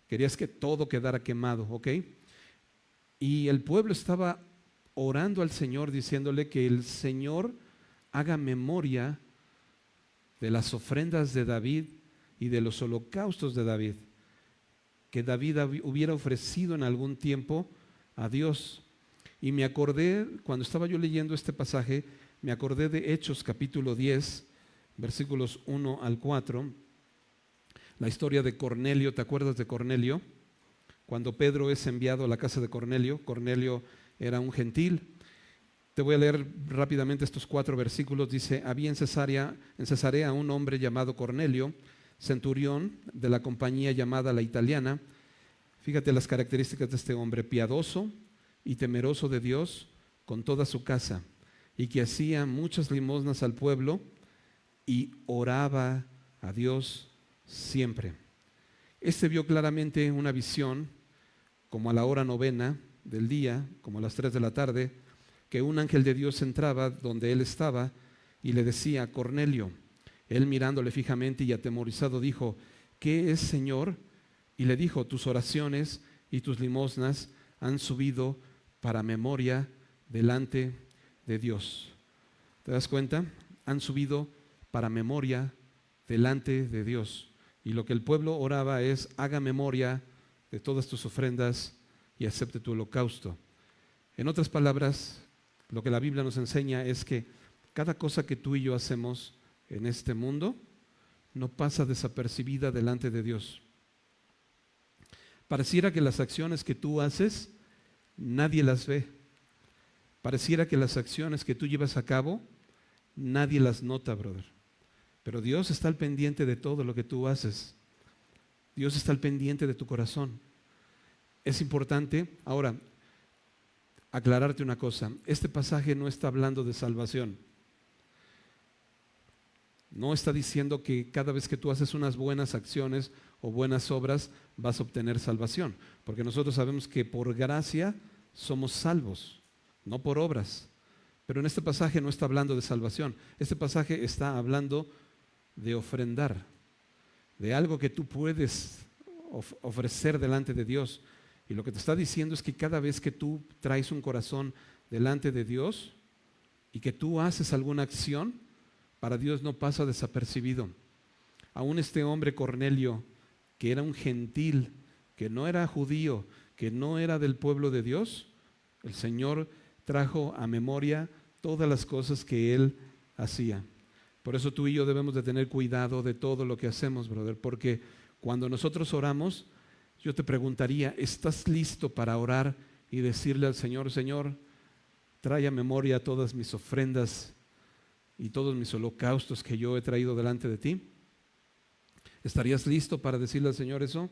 Querías que todo quedara quemado, ¿ok? Y el pueblo estaba orando al Señor, diciéndole que el Señor haga memoria de las ofrendas de David y de los holocaustos de David, que David hubiera ofrecido en algún tiempo a Dios. Y me acordé, cuando estaba yo leyendo este pasaje, me acordé de Hechos capítulo 10, versículos 1 al 4, la historia de Cornelio. ¿Te acuerdas de Cornelio? Cuando Pedro es enviado a la casa de Cornelio, Cornelio era un gentil. Te voy a leer rápidamente estos 4 versículos. Dice: había en Cesarea un hombre llamado Cornelio, centurión de la compañía llamada La Italiana. Fíjate las características de este hombre: piadoso y temeroso de Dios con toda su casa, y que hacía muchas limosnas al pueblo y oraba a Dios siempre. Este vio claramente una visión, como a la hora novena del día, como a las 3 de la tarde, que un ángel de Dios entraba donde él estaba y le decía: Cornelio. Él, mirándole fijamente y atemorizado, dijo: ¿qué es, Señor? Y le dijo: tus oraciones y tus limosnas han subido para memoria delante de Dios. ¿Te das cuenta? Han subido para memoria delante de Dios. Y lo que el pueblo oraba es: haga memoria de todas tus ofrendas y acepte tu holocausto. En otras palabras, lo que la Biblia nos enseña es que cada cosa que tú y yo hacemos en este mundo no pasa desapercibida delante de Dios. Pareciera que las acciones que tú haces nadie las ve. Pareciera que las acciones que tú llevas a cabo nadie las nota, brother. Pero Dios está al pendiente de todo lo que tú haces. Dios está al pendiente de tu corazón. Es importante, ahora, aclararte una cosa. Este pasaje no está hablando de salvación. No está diciendo que cada vez que tú haces unas buenas acciones o buenas obras vas a obtener salvación. Porque nosotros sabemos que por gracia somos salvos, no por obras. Pero en este pasaje no está hablando de salvación. Este pasaje está hablando de ofrendar, de algo que tú puedes ofrecer delante de Dios. Y lo que te está diciendo es que cada vez que tú traes un corazón delante de Dios y que tú haces alguna acción, para Dios no pasa desapercibido. Aún este hombre Cornelio, que era un gentil, que no era judío, que no era del pueblo de Dios, el Señor trajo a memoria todas las cosas que él hacía. Por eso tú y yo debemos de tener cuidado de todo lo que hacemos, brother, porque cuando nosotros oramos, yo te preguntaría: ¿estás listo para orar y decirle al Señor: Señor, trae a memoria todas mis ofrendas y todos mis holocaustos que yo he traído delante de ti? ¿Estarías listo para decirle al Señor eso?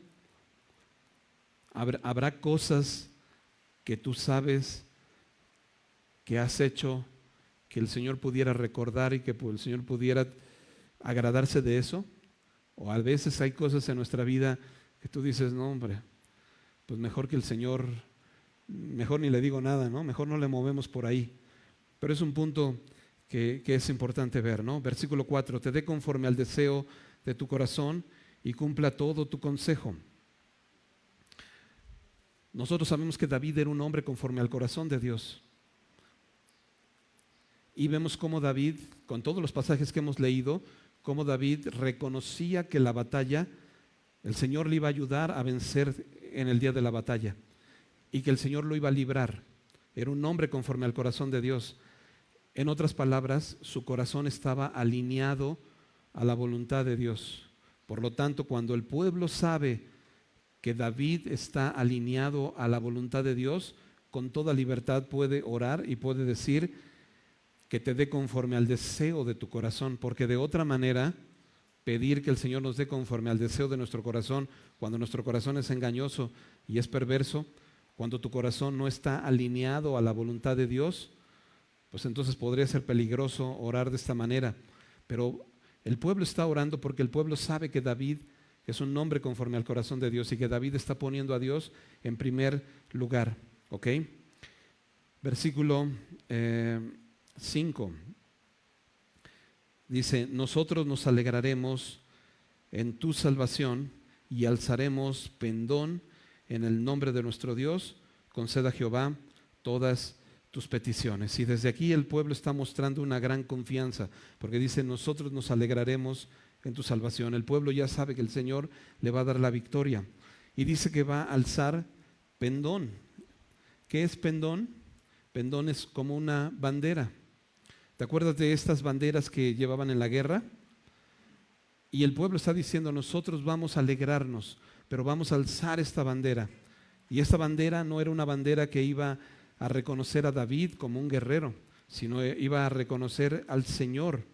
¿Habrá cosas que tú sabes que has hecho que el Señor pudiera recordar y que el Señor pudiera agradarse de eso? O a veces hay cosas en nuestra vida que tú dices: no, hombre, pues mejor que el Señor, mejor ni le digo nada, ¿no? Mejor no le movemos por ahí. Pero es un punto que es importante ver, ¿no? Versículo 4: te dé conforme al deseo de tu corazón y cumpla todo tu consejo. Nosotros sabemos que David era un hombre conforme al corazón de Dios. Y vemos cómo David, con todos los pasajes que hemos leído, cómo David reconocía que la batalla, el Señor le iba a ayudar a vencer en el día de la batalla y que el Señor lo iba a librar. Era un hombre conforme al corazón de Dios. En otras palabras, su corazón estaba alineado a la voluntad de Dios. Por lo tanto, cuando el pueblo sabe que David está alineado a la voluntad de Dios, con toda libertad puede orar y puede decir: que te dé conforme al deseo de tu corazón, porque de otra manera pedir que el Señor nos dé conforme al deseo de nuestro corazón, cuando nuestro corazón es engañoso y es perverso, cuando tu corazón no está alineado a la voluntad de Dios, pues entonces podría ser peligroso orar de esta manera. Pero el pueblo está orando porque el pueblo sabe que David es un hombre conforme al corazón de Dios y que David está poniendo a Dios en primer lugar. ¿Ok? Versículo 5. Dice, nosotros nos alegraremos en tu salvación y alzaremos pendón en el nombre de nuestro Dios. Conceda a Jehová todas tus peticiones. Y desde aquí el pueblo está mostrando una gran confianza, porque dice, nosotros nos alegraremos en tu salvación. El pueblo ya sabe que el Señor le va a dar la victoria. Y dice que va a alzar pendón. ¿Qué es pendón? Pendón es como una bandera. ¿Te acuerdas de estas banderas que llevaban en la guerra? Y el pueblo está diciendo, nosotros vamos a alegrarnos, pero vamos a alzar esta bandera. Y esta bandera no era una bandera que iba a reconocer a David como un guerrero, sino iba a reconocer al Señor.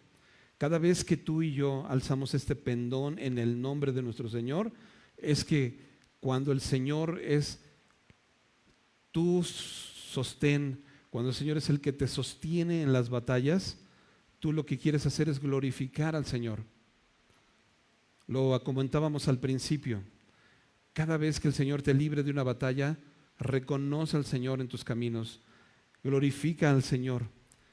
Cada vez que tú y yo alzamos este pendón en el nombre de nuestro Señor, es que cuando el Señor es tu sostén, cuando el Señor es el que te sostiene en las batallas, tú lo que quieres hacer es glorificar al Señor. Lo comentábamos al principio. Cada vez que el Señor te libre de una batalla, reconoce al Señor en tus caminos, glorifica al Señor,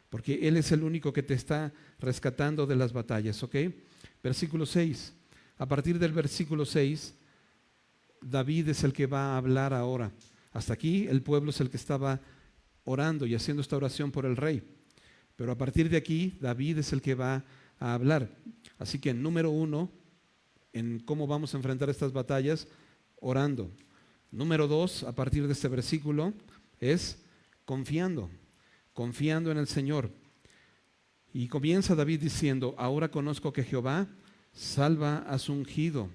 porque Él es el único que te está rescatando de las batallas. ¿Ok? Versículo 6. A partir del versículo 6, David es el que va a hablar ahora. Hasta aquí el pueblo es el que estaba orando y haciendo esta oración por el rey. Pero a partir de aquí, David es el que va a hablar. Así que número 1, en cómo vamos a enfrentar estas batallas, orando. Número 2, a partir de este versículo, es confiando en el Señor. Y comienza David diciendo, ahora conozco que Jehová salva a su ungido.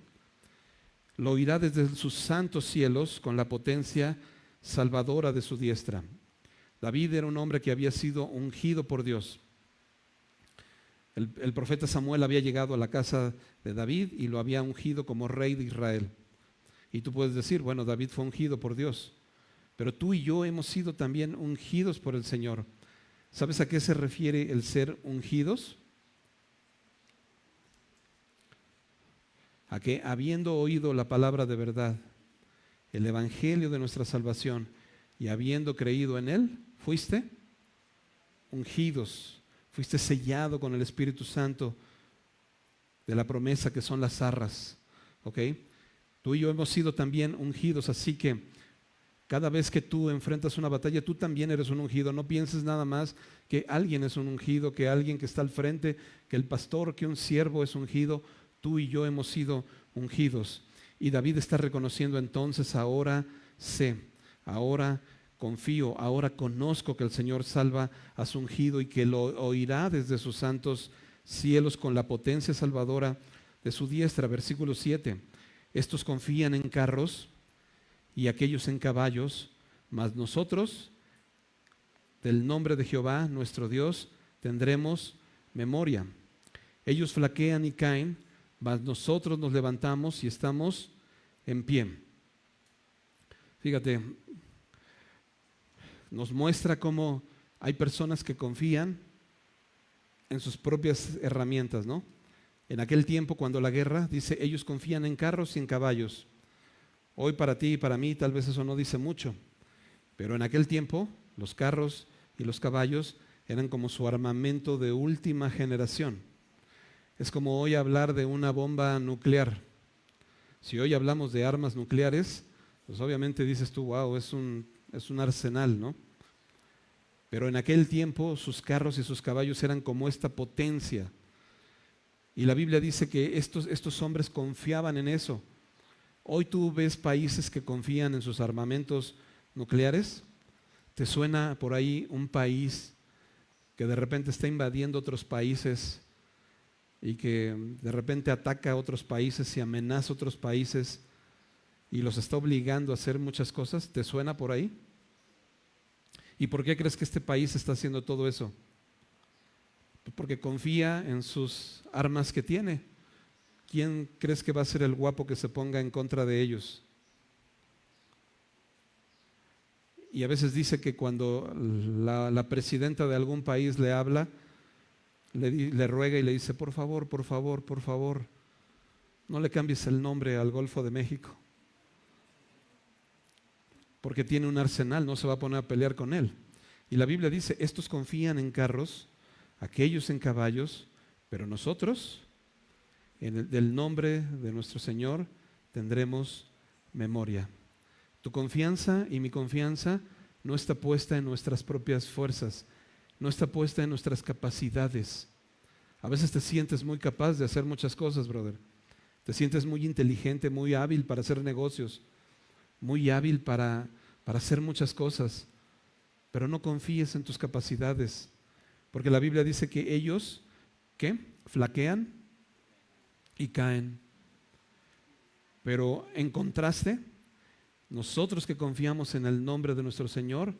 Lo oirá desde sus santos cielos con la potencia salvadora de su diestra. David era un hombre que había sido ungido por Dios. El profeta Samuel había llegado a la casa de David y lo había ungido como rey de Israel. Y tú puedes decir, bueno, David fue ungido por Dios, pero tú y yo hemos sido también ungidos por el Señor. ¿Sabes a qué se refiere el ser ungidos? A que habiendo oído la palabra de verdad, el evangelio de nuestra salvación, y habiendo creído en él, fuiste ungidos, fuiste sellado con el Espíritu Santo de la promesa que son las arras. ¿Ok? Tú y yo hemos sido también ungidos, así que cada vez que tú enfrentas una batalla, tú también eres un ungido. No pienses nada más que alguien es un ungido, que alguien que está al frente, que el pastor, que un siervo es ungido. Tú y yo hemos sido ungidos. Y David está reconociendo entonces, ahora sé, ahora confío, ahora conozco que el Señor salva a su ungido y que lo oirá desde sus santos cielos con la potencia salvadora de su diestra. Versículo 7. Estos confían en carros y aquellos en caballos, mas nosotros, del nombre de Jehová, nuestro Dios, tendremos memoria. Ellos flaquean y caen, mas nosotros nos levantamos y estamos en pie. Fíjate, nos muestra cómo hay personas que confían en sus propias herramientas, ¿no? En aquel tiempo, cuando la guerra, dice, ellos confían en carros y en caballos. Hoy para ti y para mí tal vez eso no dice mucho, pero en aquel tiempo los carros y los caballos eran como su armamento de última generación. Es como hoy hablar de una bomba nuclear. Si hoy hablamos de armas nucleares, pues obviamente dices tú, wow, es un arsenal, ¿no? Pero en aquel tiempo sus carros y sus caballos eran como esta potencia. Y la Biblia dice que estos hombres confiaban en eso. Hoy tú ves países que confían en sus armamentos nucleares. ¿Te suena por ahí un país que de repente está invadiendo otros países y que de repente ataca a otros países y amenaza a otros países y los está obligando a hacer muchas cosas? ¿Te suena por ahí? ¿Y por qué crees que este país está haciendo todo eso? Porque confía en sus armas que tiene. ¿quién crees que va a ser el guapo que se ponga en contra de ellos? Y a veces dice que cuando la presidenta de algún país le habla, le ruega y le dice, por favor, por favor, por favor, no le cambies el nombre al Golfo de México, porque tiene un arsenal, no se va a poner a pelear con él. Y la Biblia dice, estos confían en carros, aquellos en caballos, pero nosotros, del nombre de nuestro Señor, tendremos memoria. Tu confianza y mi confianza no está puesta en nuestras propias fuerzas, no está puesta en nuestras capacidades. A veces te sientes muy capaz de hacer muchas cosas, brother. Te sientes muy inteligente, muy hábil para hacer negocios, muy hábil para hacer muchas cosas, pero no confíes en tus capacidades, porque la Biblia dice que ellos, ¿qué? Flaquean y caen. Pero en contraste, nosotros que confiamos en el nombre de nuestro Señor,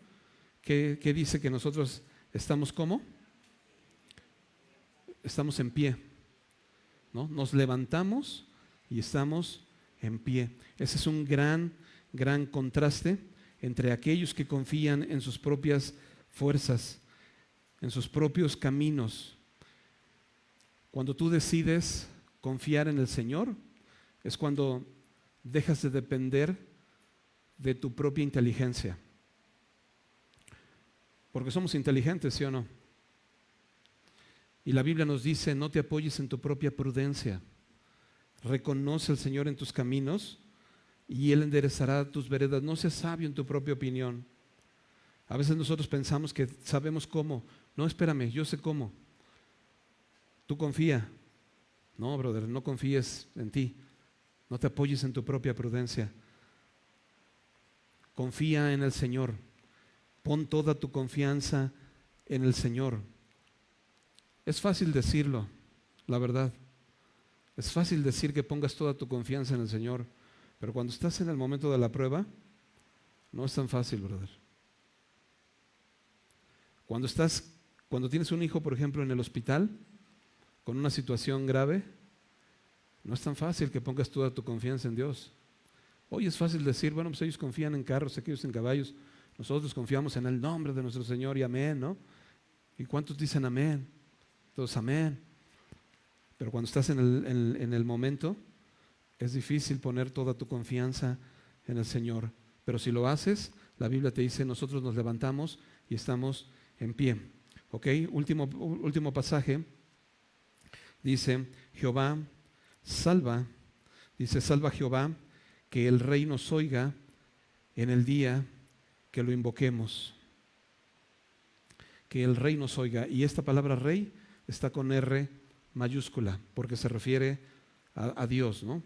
¿qué dice? Que nosotros estamos ¿cómo? Estamos en pie, ¿no? Nos levantamos y estamos en pie. Ese es un gran contraste entre aquellos que confían en sus propias fuerzas, en sus propios caminos. Cuando tú decides confiar en el Señor, es cuando dejas de depender de tu propia inteligencia. Porque somos inteligentes, ¿sí o no? Y la Biblia nos dice, no te apoyes en tu propia prudencia. Reconoce al Señor en tus caminos y Él enderezará tus veredas. No seas sabio en tu propia opinión. A veces nosotros pensamos que sabemos cómo. No, espérame, yo sé cómo. Tú confía. No, brother, no confíes en ti. No te apoyes en tu propia prudencia. Confía en el Señor. Pon toda tu confianza en el Señor. Es fácil decirlo, la verdad. Es fácil decir que pongas toda tu confianza en el Señor, pero cuando estás en el momento de la prueba, no es tan fácil, brother. Cuando tienes un hijo, por ejemplo, en el hospital, con una situación grave, no es tan fácil que pongas toda tu confianza en Dios. Hoy es fácil decir, bueno, pues ellos confían en carros, aquellos en caballos, nosotros confiamos en el nombre de nuestro Señor y amén, ¿no? ¿Y cuántos dicen amén? Todos amén. Pero cuando estás en el momento, es difícil poner toda tu confianza en el Señor. Pero si lo haces, la Biblia te dice, nosotros nos levantamos y estamos en pie. ¿Ok? Último pasaje. Dice, Jehová, salva Jehová, que el Rey nos oiga en el día que lo invoquemos. Que el Rey nos oiga. Y esta palabra Rey está con R mayúscula, porque se refiere a Dios, ¿no?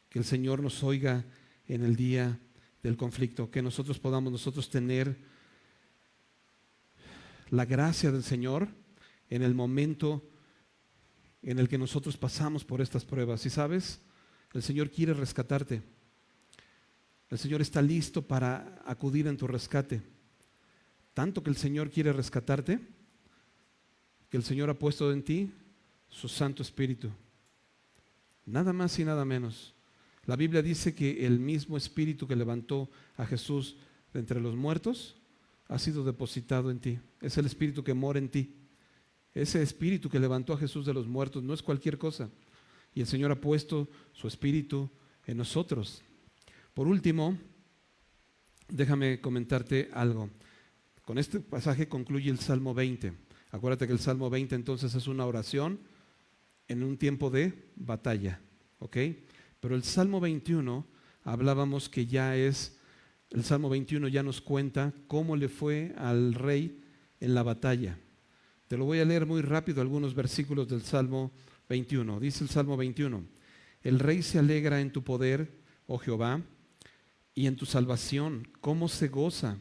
Que el Señor nos oiga en el día del conflicto, que nosotros podamos tener la gracia del Señor en el momento en el que nosotros pasamos por estas pruebas. Y sabes, el Señor quiere rescatarte. El Señor está listo para acudir en tu rescate. Tanto que el Señor quiere rescatarte, que el Señor ha puesto en ti su Santo Espíritu. Nada más y nada menos. La Biblia dice que el mismo Espíritu que levantó a Jesús de entre los muertos ha sido depositado en ti. Es el Espíritu que mora en ti. Ese Espíritu que levantó a Jesús de los muertos no es cualquier cosa. Y el Señor ha puesto su Espíritu en nosotros. Por último, déjame comentarte algo. Con este pasaje concluye el Salmo 20. Acuérdate que el Salmo 20 entonces es una oración en un tiempo de batalla, ¿ok? Pero el Salmo 21, hablábamos que el Salmo 21 ya nos cuenta cómo le fue al rey en la batalla. Te lo voy a leer muy rápido, algunos versículos del Salmo 21. Dice el Salmo 21, el rey se alegra en tu poder, oh Jehová, y en tu salvación, ¿cómo se goza?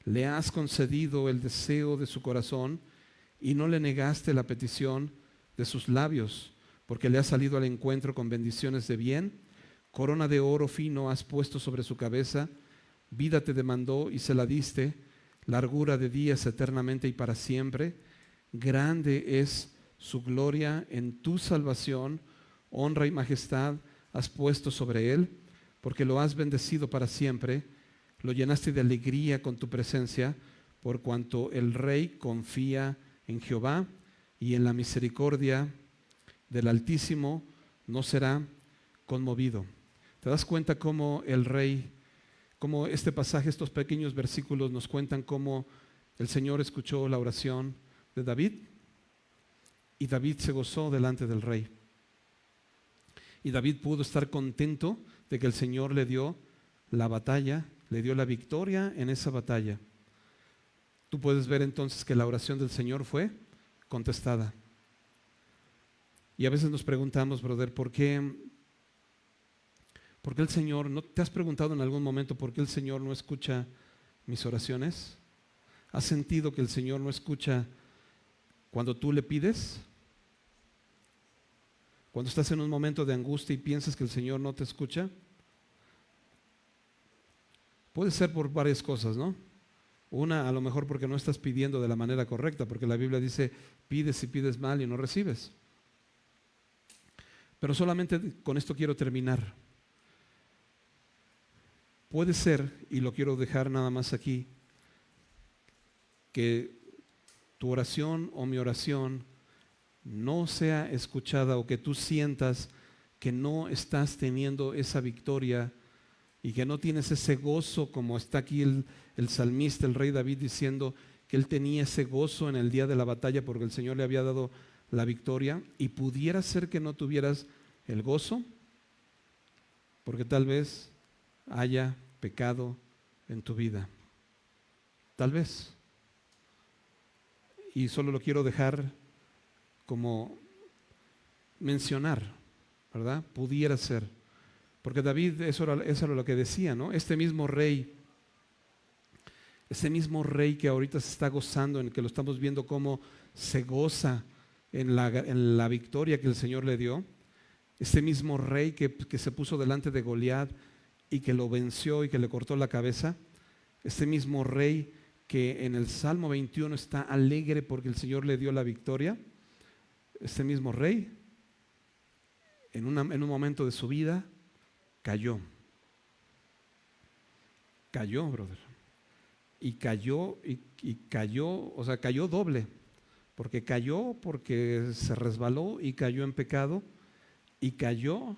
Le has concedido el deseo de su corazón y no le negaste la petición de sus labios, porque le has salido al encuentro con bendiciones de bien. Corona de oro fino has puesto sobre su cabeza, vida te demandó y se la diste, largura de días eternamente y para siempre. Grande es su gloria en tu salvación, honra y majestad has puesto sobre él, porque lo has bendecido para siempre, lo llenaste de alegría con tu presencia, por cuanto el rey confía en Jehová y en la misericordia del Altísimo no será conmovido. ¿Te das cuenta cómo el rey, cómo este pasaje, estos pequeños versículos nos cuentan cómo el Señor escuchó la oración de David? Y David se gozó delante del rey. Y David pudo estar contento de que el Señor le dio la batalla, le dio la victoria en esa batalla. Tú puedes ver entonces que la oración del Señor fue contestada. Y a veces nos preguntamos, brother, ¿por qué el Señor, no te has preguntado en algún momento por qué el Señor no escucha mis oraciones? ¿Has sentido que el Señor no escucha cuando tú le pides? Cuando estás en un momento de angustia y piensas que el Señor no te escucha, puede ser por varias cosas, ¿no? Una, a lo mejor porque no estás pidiendo de la manera correcta, porque la Biblia dice, pides y pides mal y no recibes. Pero solamente con esto quiero terminar. Puede ser, y lo quiero dejar nada más aquí, que tu oración o mi oración no sea escuchada, o que tú sientas que no estás teniendo esa victoria y que no tienes ese gozo, como está aquí el salmista, el rey David, diciendo que él tenía ese gozo en el día de la batalla porque el Señor le había dado la victoria, y pudiera ser que no tuvieras el gozo porque tal vez haya pecado en tu vida. Tal vez. Y solo lo quiero dejar como mencionar, ¿verdad? Pudiera ser. Porque David, eso era lo que decía, ¿no? Este mismo rey que ahorita se está gozando, en el que lo estamos viendo cómo se goza en la victoria que el Señor le dio, este mismo rey que se puso delante de Goliat y que lo venció y que le cortó la cabeza, este mismo rey que en el Salmo 21 está alegre porque el Señor le dio la victoria, este mismo rey en un momento de su vida cayó, brother, y cayó, o sea, cayó doble, porque se resbaló y cayó en pecado, y cayó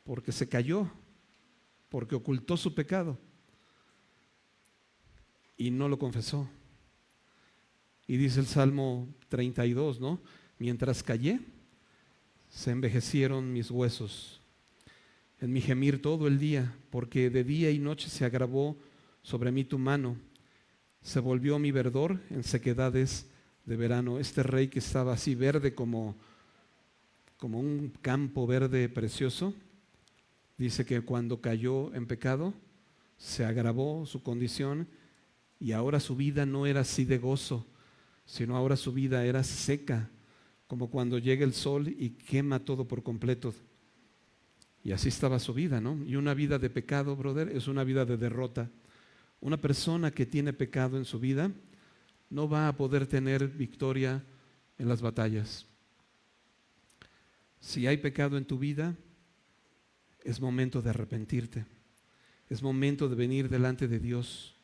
porque se cayó, porque ocultó su pecado y no lo confesó. Y dice el Salmo 32, ¿no? Mientras callé, se envejecieron mis huesos en mi gemir todo el día, porque de día y noche se agravó sobre mí tu mano, se volvió mi verdor en sequedades de verano. Este rey que estaba así verde como un campo verde precioso, dice que cuando cayó en pecado se agravó su condición, y ahora su vida no era así de gozo, sino ahora su vida era seca, como cuando llega el sol y quema todo por completo. Y así estaba su vida, ¿no? Y una vida de pecado, brother, es una vida de derrota. Una persona que tiene pecado en su vida no va a poder tener victoria en las batallas. Si hay pecado en tu vida, es momento de arrepentirte. Es momento de venir delante de Dios.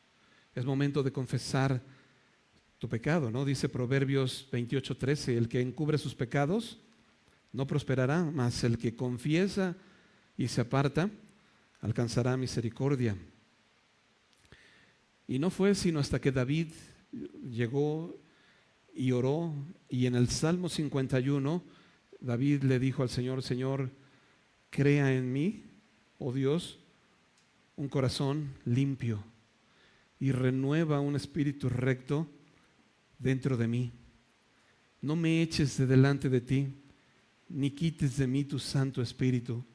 Es momento de confesar tu pecado, ¿no? Dice Proverbios 28:13, el que encubre sus pecados no prosperará, mas el que confiesa y se aparta alcanzará misericordia. Y no fue sino hasta que David llegó y oró, y en el Salmo 51 David le dijo al Señor: Señor, crea en mí, oh Dios, un corazón limpio y renueva un espíritu recto dentro de mí. No me eches de delante de ti, ni quites de mí tu Santo Espíritu.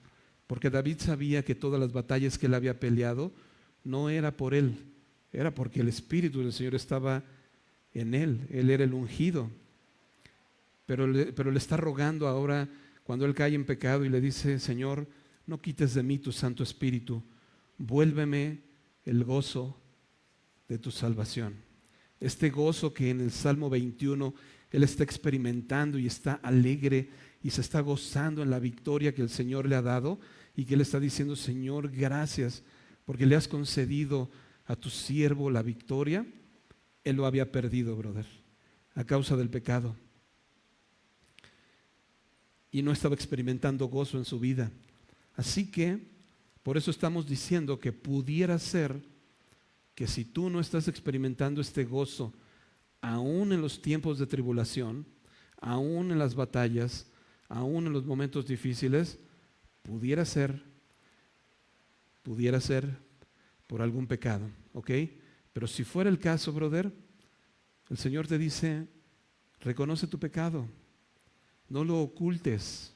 Porque David sabía que todas las batallas que él había peleado no era por él, era porque el Espíritu del Señor estaba en él. Él era el ungido. Pero le está rogando ahora, cuando él cae en pecado, y le dice: Señor, no quites de mí tu Santo Espíritu, vuélveme el gozo de tu salvación. Este gozo que en el Salmo 21 él está experimentando y está alegre y se está gozando en la victoria que el Señor le ha dado y que Él está diciendo, Señor, gracias porque le has concedido a tu siervo la victoria. Él lo había perdido, brother, a causa del pecado. Y no estaba experimentando gozo en su vida. Así que, por eso estamos diciendo que pudiera ser que si tú no estás experimentando este gozo, aún en los tiempos de tribulación, aún en las batallas, aún en los momentos difíciles, pudiera ser por algún pecado, ¿ok? Pero si fuera el caso, brother, el Señor te dice, reconoce tu pecado, no lo ocultes.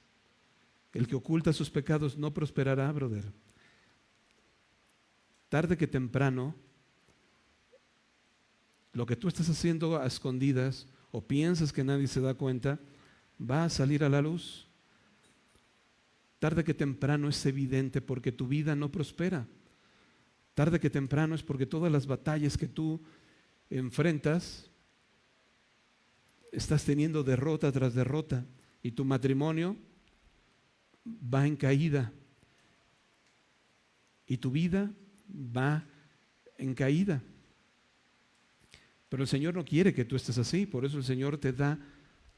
El que oculta sus pecados no prosperará, brother. Tarde que temprano, lo que tú estás haciendo a escondidas o piensas que nadie se da cuenta, va a salir a la luz. Tarde que temprano es evidente porque tu vida no prospera. Tarde que temprano es porque todas las batallas que tú enfrentas, estás teniendo derrota tras derrota y tu matrimonio va en caída y tu vida va en caída. Pero el Señor no quiere que tú estés así, por eso el Señor te da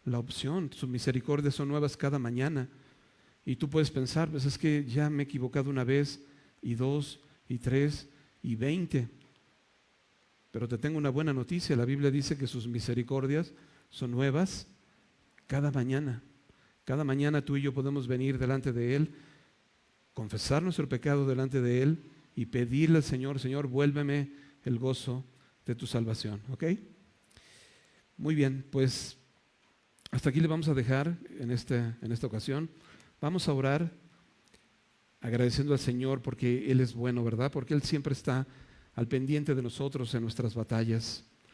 la opción. Sus misericordias son nuevas cada mañana. Y tú puedes pensar, pues es que ya me he equivocado una vez, y 2, y 3, y 20. Pero te tengo una buena noticia, la Biblia dice que sus misericordias son nuevas cada mañana. Cada mañana tú y yo podemos venir delante de Él, confesar nuestro pecado delante de Él y pedirle al Señor, Señor, vuélveme el gozo de tu salvación, ¿ok? Muy bien, pues hasta aquí le vamos a dejar en esta ocasión. Vamos a orar agradeciendo al Señor porque Él es bueno, ¿verdad? Porque Él siempre está al pendiente de nosotros en nuestras batallas.